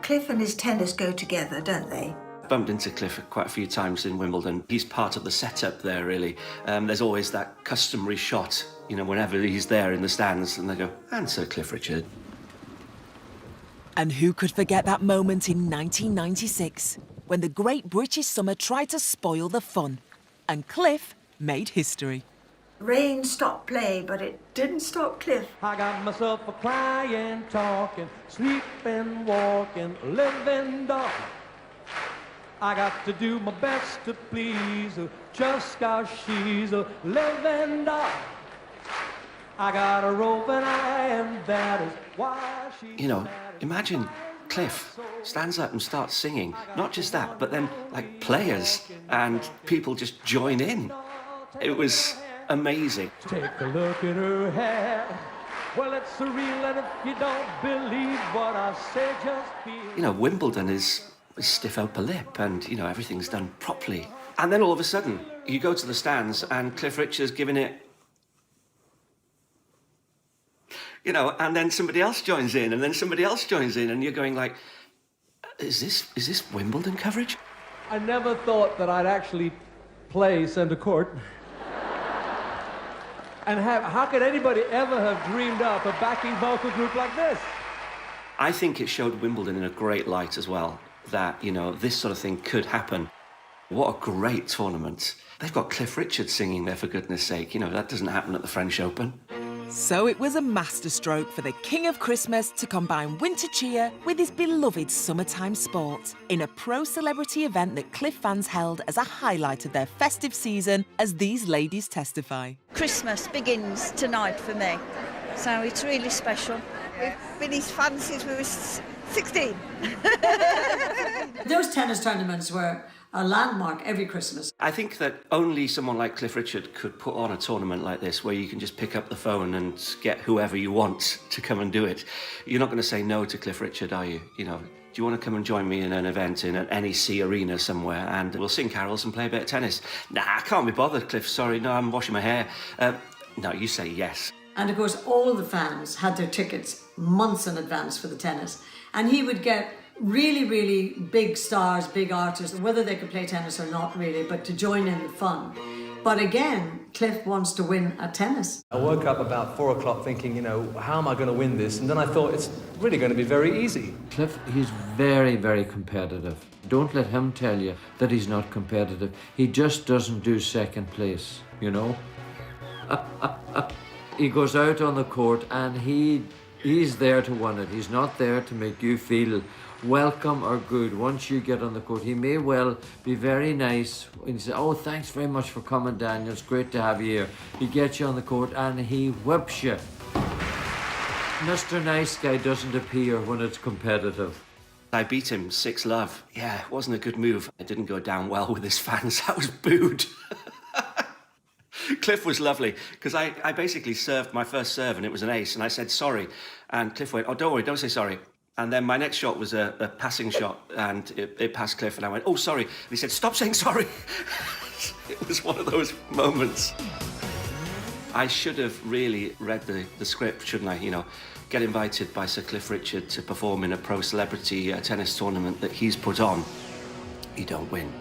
Cliff and his tennis go together, don't they? Bumped into Cliff quite a few times in Wimbledon. He's part of the setup there, really. There's always that customary shot, you know, whenever he's there in the stands, and they go, "And Sir Cliff Richard." And who could forget that moment in 1996, when the Great British Summer tried to spoil the fun, and Cliff made history. Rain stopped play, but it didn't stop Cliff. I got myself a crying, talking, sleeping, walking, living dog. I got to do my best to please her, just 'cause she's a living dog. I got a roving eye, and that is why she's... You know, imagine Cliff stands up and starts singing. Not just that, but then, like, players and people just join in. It was amazing. Take a look at her hair. Well, it's surreal, and if you don't believe what I say, just feel... You know, Wimbledon is stiff upper lip and, you know, everything's done properly. And then all of a sudden, you go to the stands and Cliff Richard's giving it... You know, and then somebody else joins in, and then somebody else joins in, and you're going like, is this Wimbledon coverage? I never thought that I'd actually play centre court. And how could anybody ever have dreamed up a backing vocal group like this? I think it showed Wimbledon in a great light as well, that, you know, this sort of thing could happen. What a great tournament. They've got Cliff Richard singing there, for goodness sake. You know, that doesn't happen at the French Open. So it was a masterstroke for the King of Christmas to combine winter cheer with his beloved summertime sport in a pro-celebrity event that Cliff fans held as a highlight of their festive season, as these ladies testify. Christmas begins tonight for me, so it's really special. We've been his fans since we were 16. Those tennis tournaments were a landmark every Christmas. I think that only someone like Cliff Richard could put on a tournament like this where you can just pick up the phone and get whoever you want to come and do it. You're not going to say no to Cliff Richard, are you? You know, do you want to come and join me in an event in an NEC arena somewhere and we'll sing carols and play a bit of tennis? Nah, I can't be bothered, Cliff. Sorry, no, I'm washing my hair. No, you say yes. And of course, all the fans had their tickets months in advance for the tennis. And he would get really, really big stars, big artists, whether they could play tennis or not really, but to join in the fun. But again, Cliff wants to win at tennis. I woke up about 4 o'clock thinking, you know, how am I going to win this? And then I thought it's really going to be very easy. Cliff, he's very, very competitive. Don't let him tell you that he's not competitive. He just doesn't do second place, you know? He goes out on the court and he's there to win it. He's not there to make you feel welcome or good. Once you get on the court, he may well be very nice and he says, oh, thanks very much for coming, Daniel, it's great to have you here. He gets you on the court and he whips you. Mr. Nice Guy doesn't appear when it's competitive. I beat him 6-love. Yeah, it wasn't a good move. It didn't go down well with his fans. I was booed. Cliff was lovely because I basically served my first serve and it was an ace and I said sorry and Cliff went, oh, don't worry, don't say sorry. And then my next shot was a passing shot and it passed Cliff and I went, oh, sorry. And he said, stop saying sorry. It was one of those moments. I should have really read the script, shouldn't I? You know, get invited by Sir Cliff Richard to perform in a pro celebrity tennis tournament that he's put on. You don't win.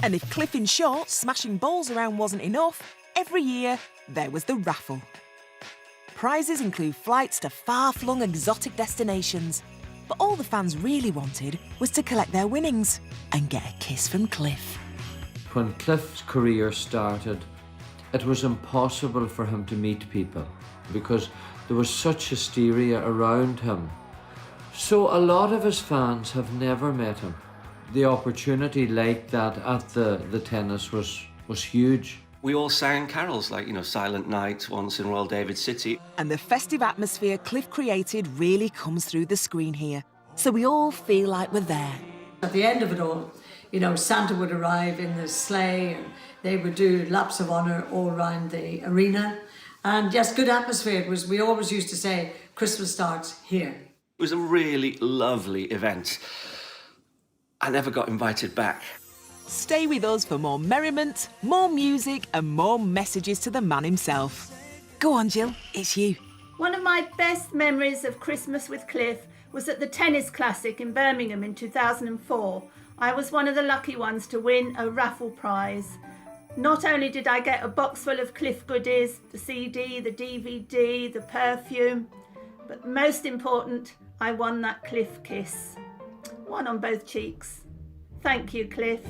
And if Cliff in shorts smashing balls around wasn't enough, every year there was the raffle. Prizes include flights to far-flung exotic destinations, but all the fans really wanted was to collect their winnings and get a kiss from Cliff. When Cliff's career started, it was impossible for him to meet people because there was such hysteria around him. So a lot of his fans have never met him. The opportunity like that at the tennis was huge. We all sang carols like, you know, Silent Night once in Royal David City. And the festive atmosphere Cliff created really comes through the screen here, so we all feel like we're there. At the end of it all, you know, Santa would arrive in the sleigh and they would do laps of honour all around the arena. And yes, good atmosphere. It was, we always used to say, Christmas starts here. It was a really lovely event. I never got invited back. Stay with us for more merriment, more music and more messages to the man himself. Go on, Jill, it's you. One of my best memories of Christmas with Cliff was at the Tennis Classic in Birmingham in 2004. I was one of the lucky ones to win a raffle prize. Not only did I get a box full of Cliff goodies, the CD, the DVD, the perfume, but most important, I won that Cliff kiss. One on both cheeks. Thank you, Cliff.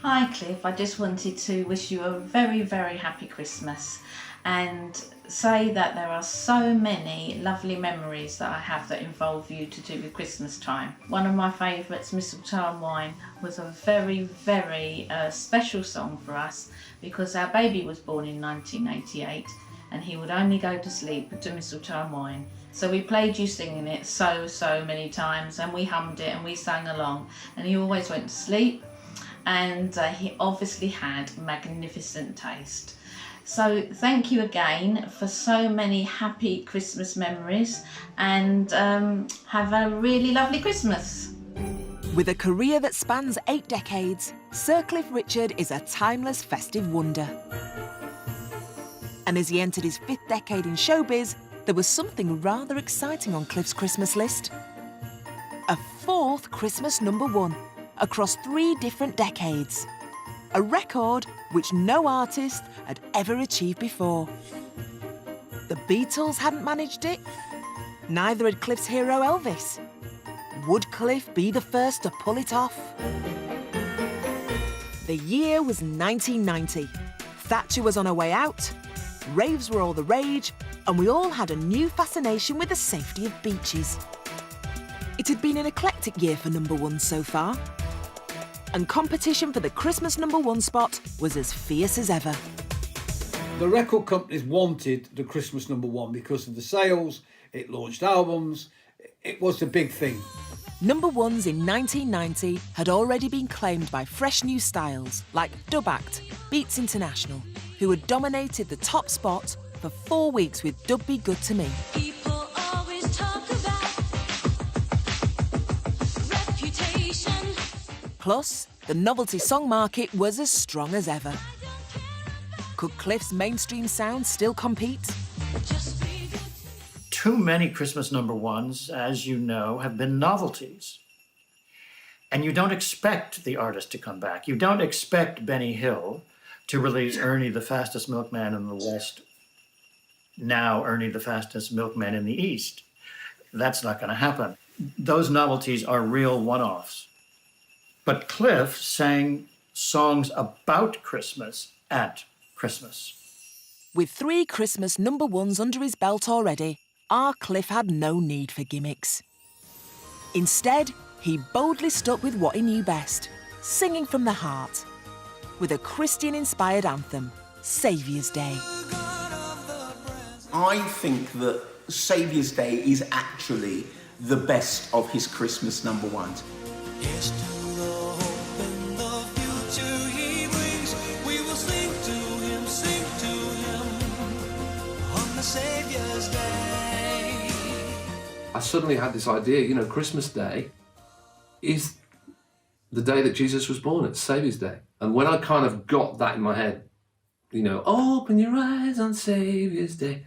Hi Cliff, I just wanted to wish you a very, very happy Christmas and say that there are so many lovely memories that I have that involve you to do with Christmas time. One of my favourites, Mistletoe and Wine, was a very, very special song for us because our baby was born in 1988 and he would only go to sleep to Mistletoe and Wine. So we played you singing it so many times and we hummed it and we sang along and he always went to sleep and he obviously had magnificent taste. So thank you again for so many happy Christmas memories and have a really lovely Christmas. With a career that spans 8 decades, Sir Cliff Richard is a timeless festive wonder. And as he entered his 5th decade in showbiz, there was something rather exciting on Cliff's Christmas list. A 4th Christmas #1 across 3 different decades. A record which no artist had ever achieved before. The Beatles hadn't managed it, neither had Cliff's hero Elvis. Would Cliff be the first to pull it off? The year was 1990. Thatcher was on her way out, raves were all the rage, and we all had a new fascination with the safety of beaches. It had been an eclectic year for #1 so far. and competition for the Christmas #1 spot was as fierce as ever. The record companies wanted the Christmas #1 because of the sales. It launched albums. It was the big thing. #1s in 1990 had already been claimed by fresh new styles like dub act Beats International, who had dominated the top spot for 4 weeks with Dub Be Good to Me. People always talk about reputation. Plus, the novelty song market was as strong as ever. Could Cliff's mainstream sound still compete? Too many Christmas #1s, as you know, have been novelties. And you don't expect the artist to come back. You don't expect Benny Hill to release Ernie the Fastest Milkman in the West, now Ernie the Fastest Milkman in the East. That's not going to happen. Those novelties are real one-offs. But Cliff sang songs about Christmas at Christmas. With 3 Christmas #1s under his belt already, our Cliff had no need for gimmicks. Instead, he boldly stuck with what he knew best, singing from the heart, with a Christian-inspired anthem, Saviour's Day. I think that Saviour's Day is actually the best of his Christmas #1s. Yes, to the hope and the future he brings, we will sing to him on the Saviour's Day. I suddenly had this idea, you know, Christmas Day is the day that Jesus was born. It's Saviour's Day. And when I kind of got that in my head, you know, open your eyes on Saviour's Day,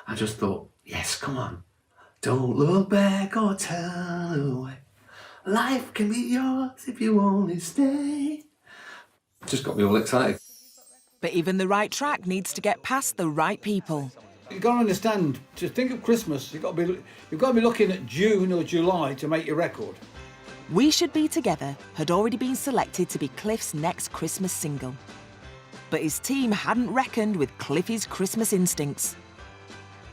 I just thought, yes, come on. Don't look back or turn away. Life can be yours if you only stay. Just got me all excited. But even the right track needs to get past the right people. You've got to understand, to think of Christmas, you've got to be looking at June or July to make your record. We Should Be Together had already been selected to be Cliff's next Christmas single. But his team hadn't reckoned with Cliffy's Christmas instincts.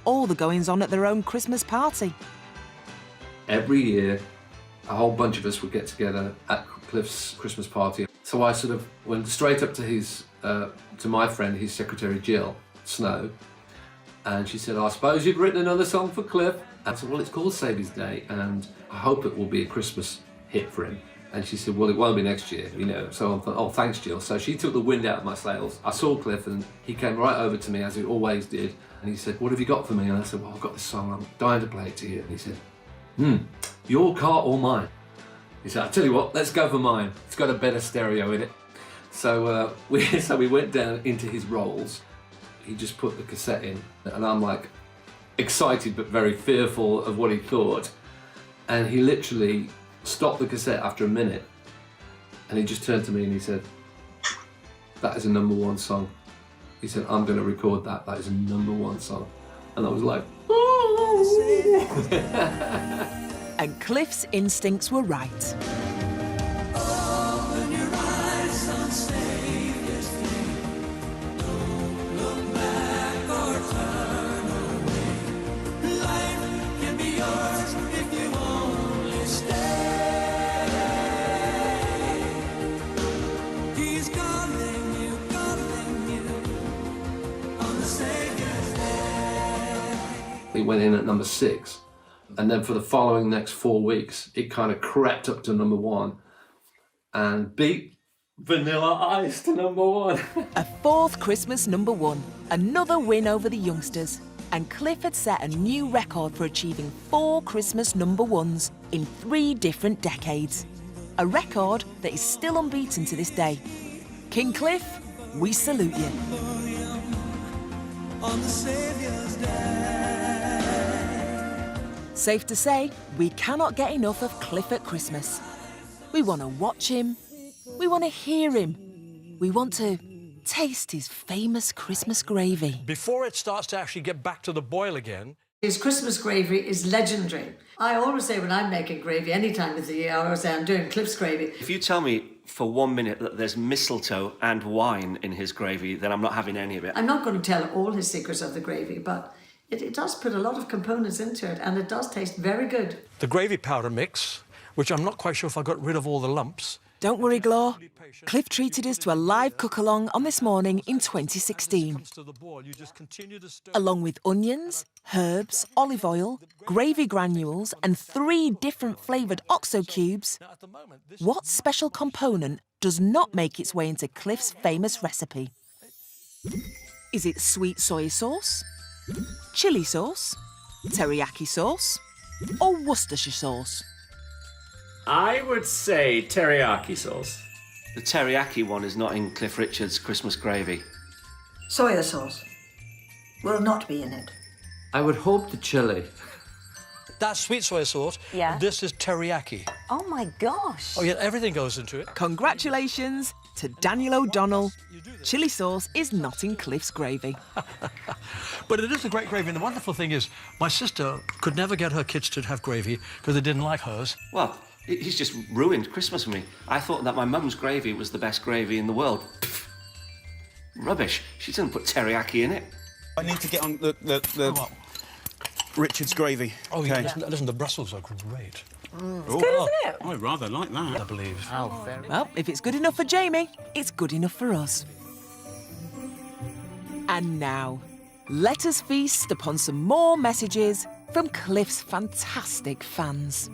All the goings-on at their own Christmas party. Every year, a whole bunch of us would get together at Cliff's Christmas party. So I sort of went straight up to to my friend, his secretary Jill Snow, and she said, I suppose you've written another song for Cliff. I said, well, it's called Saviour's Day, and I hope it will be a Christmas hit for him. And she said, well, it won't be next year, you know. So I thought, oh, thanks, Jill. So she took the wind out of my sails. I saw Cliff, and he came right over to me, as he always did, and he said, what have you got for me? And I said, well, I've got this song, I'm dying to play it to you. And he said, your car or mine? He said, I'll tell you what, let's go for mine. It's got a better stereo in it. So we went down into his rolls. He just put the cassette in, and I'm like excited but very fearful of what he thought. And he literally stopped the cassette after a minute, and he just turned to me and he said, that is a #1 song. He said, I'm going to record that. That is a #1 song. And I was like, And Cliff's instincts were right. Open your eyes on Saviour's Day. Don't look back or turn away. Life can be yours if you only stay. He's calling you on the Saviour's Day. It went in at #6. And then for the following next 4 weeks, it kind of crept up to #1 and beat Vanilla Ice to #1. A 4th Christmas #1, another win over the youngsters. And Cliff had set a new record for achieving 4 Christmas #1s in 3 different decades. A record that is still unbeaten to this day. King Cliff, we salute you. On the Saviour's Day. Safe to say, we cannot get enough of Cliff at Christmas. We want to watch him, we want to hear him, we want to taste his famous Christmas gravy. Before it starts to actually get back to the boil again. His Christmas gravy is legendary. I always say when I'm making gravy, any time of the year, I always say I'm doing Cliff's gravy. If you tell me for 1 minute that there's mistletoe and wine in his gravy, then I'm not having any of it. I'm not going to tell all his secrets of the gravy, but it does put a lot of components into it, and it does taste very good. The gravy powder mix, which I'm not quite sure if I got rid of all the lumps, Don't worry, Glor. Cliff treated us to a live cook-along on This Morning in 2016. Along with onions, herbs, olive oil, gravy granules and 3 different flavoured OXO cubes, what special component does not make its way into Cliff's famous recipe? Is it sweet soy sauce, chilli sauce, teriyaki sauce, or Worcestershire sauce? I would say teriyaki sauce. The teriyaki one is not in Cliff Richard's Christmas gravy. Soya sauce will not be in it. I would hope the chili. That's sweet soy sauce. Yeah. This is teriyaki. Oh my gosh. Oh, yeah, everything goes into it. Congratulations to Daniel O'Donnell. Chilli sauce is not in Cliff's gravy. But it is a great gravy, and the wonderful thing is, my sister could never get her kids to have gravy because they didn't like hers. Well, he's just ruined Christmas for me. I thought that my mum's gravy was the best gravy in the world. Pfft. Rubbish. She didn't put teriyaki in it. I need to get on the Richard's gravy. Oh, yeah. Listen, the Brussels are great. It's good, isn't it? I rather like that. I believe. Well, if it's good enough for Jamie, it's good enough for us. And now, let us feast upon some more messages from Cliff's fantastic fans.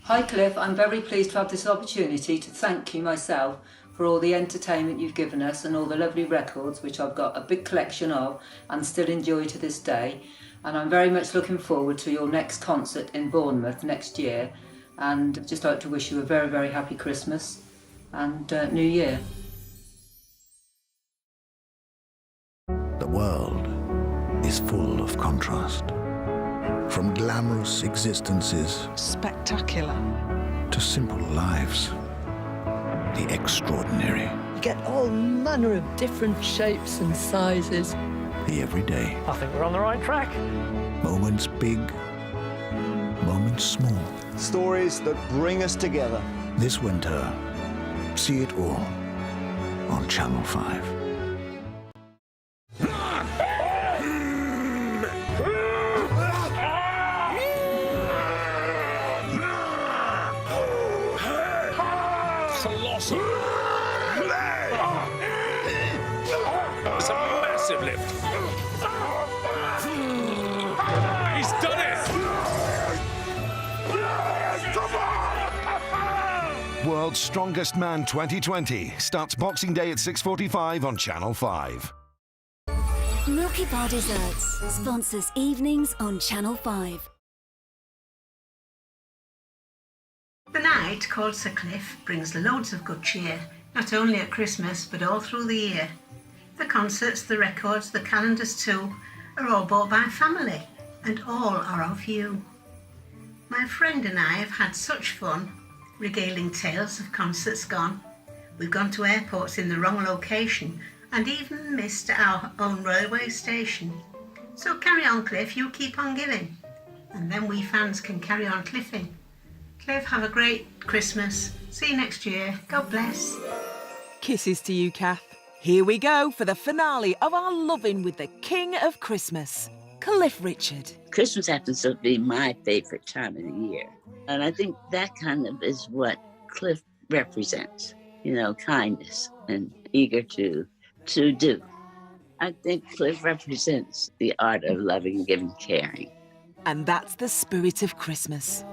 Hi Cliff, I'm very pleased to have this opportunity to thank you myself for all the entertainment you've given us and all the lovely records which I've got a big collection of and still enjoy to this day. And I'm very much looking forward to your next concert in Bournemouth next year, and I'd just like to wish you a very, very happy Christmas and New Year. The world is full of contrast. From glamorous existences Spectacular. to simple lives. The extraordinary. You get all manner of different shapes and sizes. The everyday. I think we're on the right track. Moments big, moments small. Stories that bring us together. This winter, see it all on Channel 5. Colossal. It's a massive lift. He's done it! World's Strongest Man 2020 starts Boxing Day at 6:45 on Channel 5. Milky Bar Desserts sponsors evenings on Channel 5. The night, called Sir Cliff, brings loads of good cheer, not only at Christmas but all through the year. The concerts, the records, the calendars too, are all bought by family, and all are of you. My friend and I have had such fun, regaling tales of concerts gone. We've gone to airports in the wrong location, and even missed our own railway station. So carry on, Cliff, you keep on giving, and then we fans can carry on cliffing. Cliff, have a great Christmas. See you next year. God bless. Kisses to you, Kath. Here we go for the finale of our Loving with the King of Christmas, Cliff Richard. Christmas happens to be my favorite time of the year. And I think that kind of is what Cliff represents, you know, kindness and eager to do. I think Cliff represents the art of loving, giving, caring. And that's the spirit of Christmas.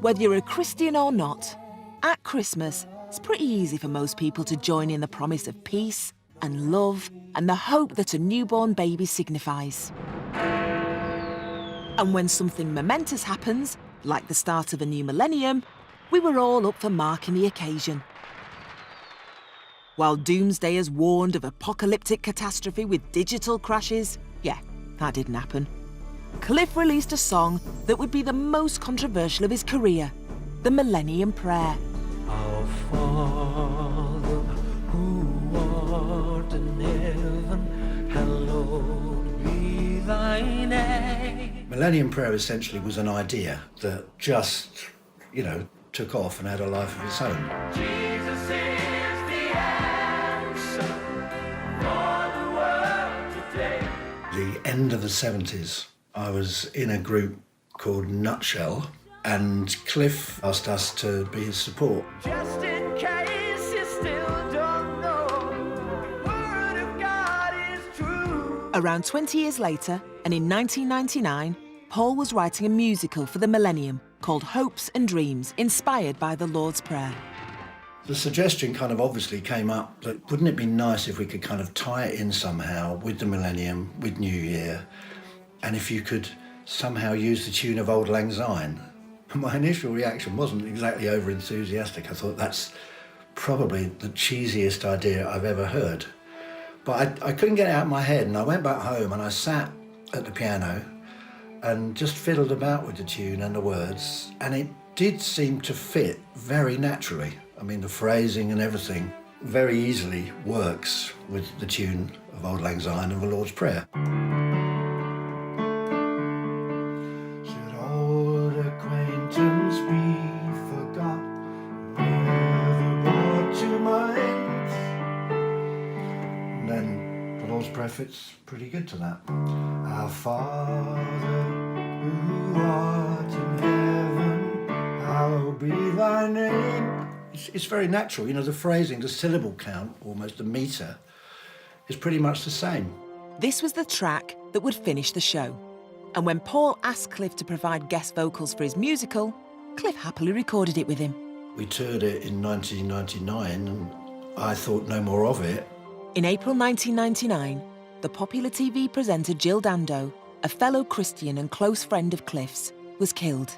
Whether you're a Christian or not, at Christmas, it's pretty easy for most people to join in the promise of peace and love and the hope that a newborn baby signifies. And when something momentous happens, like the start of a new millennium, we were all up for marking the occasion. While Doomsday has warned of apocalyptic catastrophe with digital crashes, yeah, that didn't happen. Cliff released a song that would be the most controversial of his career, the Millennium Prayer. Our Father, who art in heaven, hallowed be thy name. Millennium Prayer essentially was an idea that just, took off and had a life of its own. Jesus is the answer for the world today. The end of the 70s, I was in a group called Nutshell, And Cliff asked us to be his support. Just in case you still don't know, word of God is true. Around 20 years later, and in 1999, Paul was writing a musical for the millennium called Hopes and Dreams, inspired by the Lord's Prayer. The suggestion kind of obviously came up that wouldn't it be nice if we could kind of tie it in somehow with the millennium, with New Year, and if you could somehow use the tune of Auld Lang Syne. My initial reaction wasn't exactly over enthusiastic. I thought that's probably the cheesiest idea I've ever heard. But I couldn't get it out of my head, and I went back home and I sat at the piano and just fiddled about with the tune and the words, and it did seem to fit very naturally. I mean, the phrasing and everything very easily works with the tune of Auld Lang Syne and the Lord's Prayer. Should old acquaintance be forgot, never brought to mind? And then the Lord's Prayer fits pretty good to that. Our Father, who art in heaven, hallowed be thy name. It's very natural, you know, the phrasing, the syllable count, almost the metre, is pretty much the same. This was the track that would finish the show. And when Paul asked Cliff to provide guest vocals for his musical, Cliff happily recorded it with him. We toured it in 1999 and I thought no more of it. In April 1999, the popular TV presenter Jill Dando, a fellow Christian and close friend of Cliff's, was killed.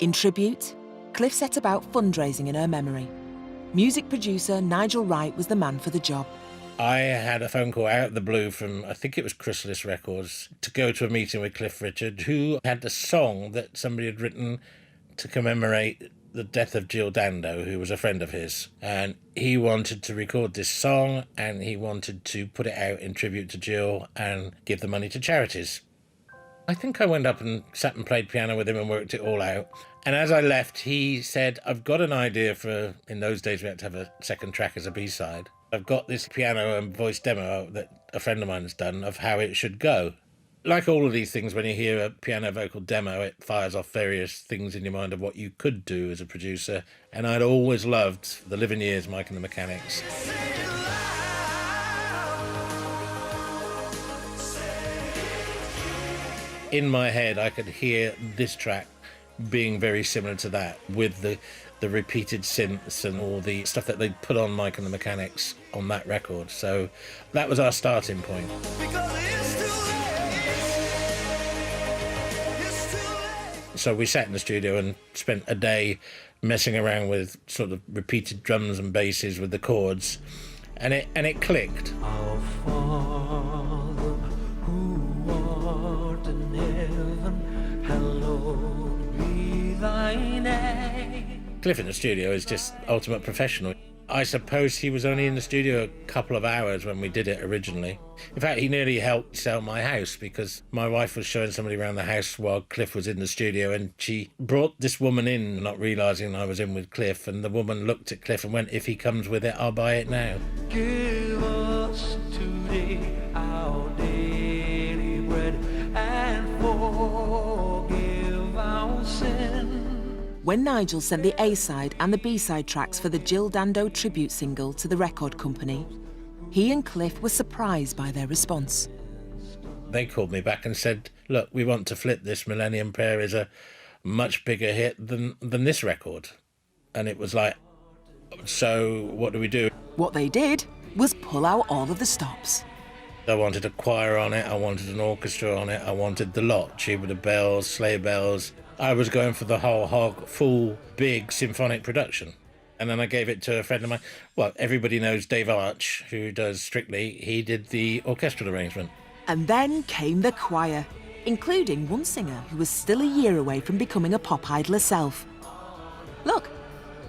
In tribute, Cliff set about fundraising in her memory. Music producer Nigel Wright was the man for the job. I had a phone call out of the blue from, I think it was Chrysalis Records, to go to a meeting with Cliff Richard, who had a song that somebody had written to commemorate the death of Jill Dando, who was a friend of his. And he wanted to record this song, and he wanted to put it out in tribute to Jill and give the money to charities. I think I went up and sat and played piano with him and worked it all out. And as I left, he said, I've got an idea for, in those days we had to have a second track as a B-side. I've got this piano and voice demo that a friend of mine has done of how it should go. Like all of these things, when you hear a piano vocal demo, it fires off various things in your mind of what you could do as a producer. And I'd always loved The Living Years, Mike and the Mechanics. In my head, I could hear this track being very similar to that, with the repeated synths and all the stuff that they'd put on Mike and the Mechanics on that record. So that was our starting point. So we sat in the studio and spent a day messing around with sort of repeated drums and basses with the chords, and it clicked. Our Father, who art in heaven, hallowed be thy name. Cliff in the studio is just ultimate professional. I suppose he was only in the studio a couple of hours when we did it originally. In fact, he nearly helped sell my house because my wife was showing somebody around the house while Cliff was in the studio, and she brought this woman in, not realising I was in with Cliff, and the woman looked at Cliff and went, if he comes with it, I'll buy it now. Give us today our daily bread and forgive our sin. When Nigel sent the A-side and the B-side tracks for the Jill Dando tribute single to the record company, he and Cliff were surprised by their response. They called me back and said, look, we want to flip this. Millennium Prayer is a much bigger hit than this record. And it was like, so what do we do? What they did was pull out all of the stops. I wanted a choir on it, I wanted an orchestra on it, I wanted the lot, Tuba the Bells, Sleigh Bells. I was going for the whole hog, full, big symphonic production. And then I gave it to a friend of mine. Well, everybody knows Dave Arch, who does Strictly. He did the orchestral arrangement. And then came the choir, including one singer who was still a year away from becoming a pop idol herself. Look,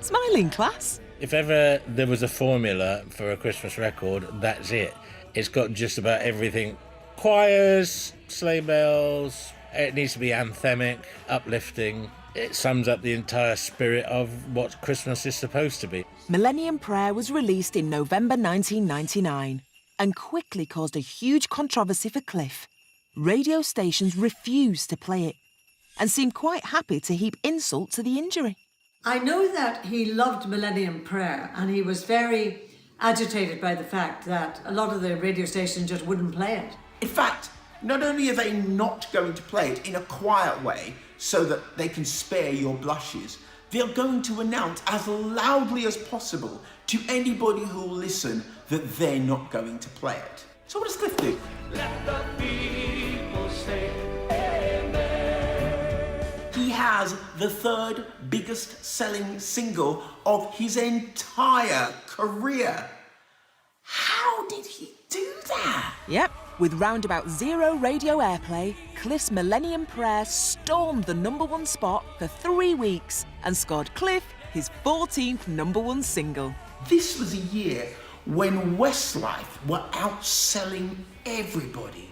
smiling class. If ever there was a formula for a Christmas record, that's it. It's got just about everything. Choirs, sleigh bells. It needs to be anthemic, uplifting. It sums up the entire spirit of what Christmas is supposed to be. Millennium Prayer was released in November 1999 and quickly caused a huge controversy for Cliff. Radio stations refused to play it. and seemed quite happy to heap insult to the injury. I know that he loved Millennium Prayer, and he was very agitated by the fact that a lot of the radio stations just wouldn't play it. In fact, not only are they not going to play it in a quiet way so that they can spare your blushes, they're going to announce as loudly as possible to anybody who will listen that they're not going to play it. So what does Cliff do? Let the people say amen. He has the third biggest selling single of his entire career. How did he do that? Yep, with round about 0 radio airplay, Cliff's Millennium Prayer stormed the #1 spot for 3 weeks and scored Cliff his 14th #1 single. This was a year when Westlife were outselling everybody,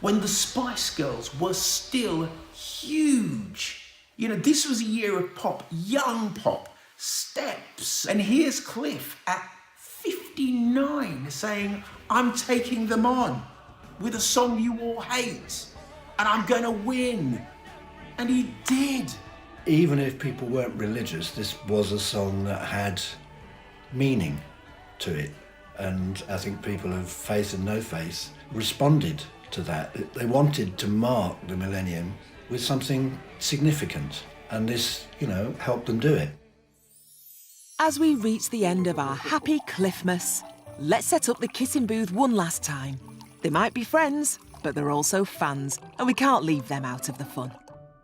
when the Spice Girls were still huge. You know, this was a year of pop, young pop, Steps. And here's Cliff at 59 saying, I'm taking them on with a song you all hate, and I'm gonna win. And he did. Even if people weren't religious, this was a song that had meaning to it. And I think people of faith and no faith responded to that. They wanted to mark the millennium with something significant. And this, helped them do it. As we reach the end of our happy Cliffmas, let's set up the kissing booth one last time. They might be friends, but they're also fans, and we can't leave them out of the fun.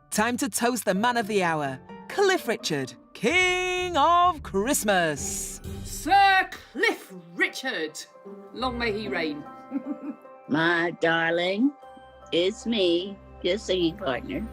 Time to toast the man of the hour, Cliff Richard, King of Christmas. Sir Cliff Richard, long may he reign. My darling, it's me, your singing partner.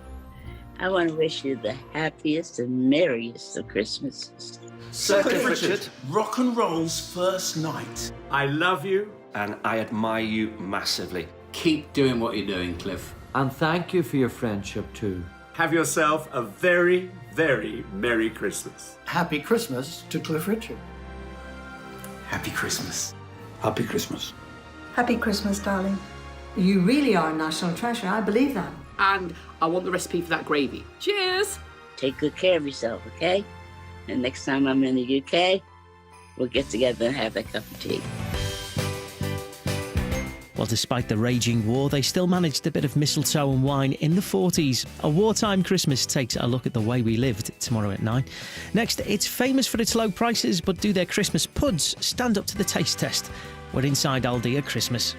I want to wish you the happiest and merriest of Christmases. Sir Cliff Richard, rock and roll's first night. I love you. And I admire you massively. Keep doing what you're doing, Cliff. And thank you for your friendship too. Have yourself a very, very Merry Christmas. Happy Christmas to Cliff Richard. Happy Christmas. Happy Christmas. Happy Christmas, darling. You really are a national treasure, I believe that. And I want the recipe for that gravy. Cheers! Take good care of yourself, okay? And next time I'm in the UK, we'll get together and have a cup of tea. Well, despite the raging war, they still managed a bit of mistletoe and wine in the 40s. A Wartime Christmas takes a look at the way we lived tomorrow at 9. Next, it's famous for its low prices, but do their Christmas puds stand up to the taste test? We're inside Aldi at Christmas.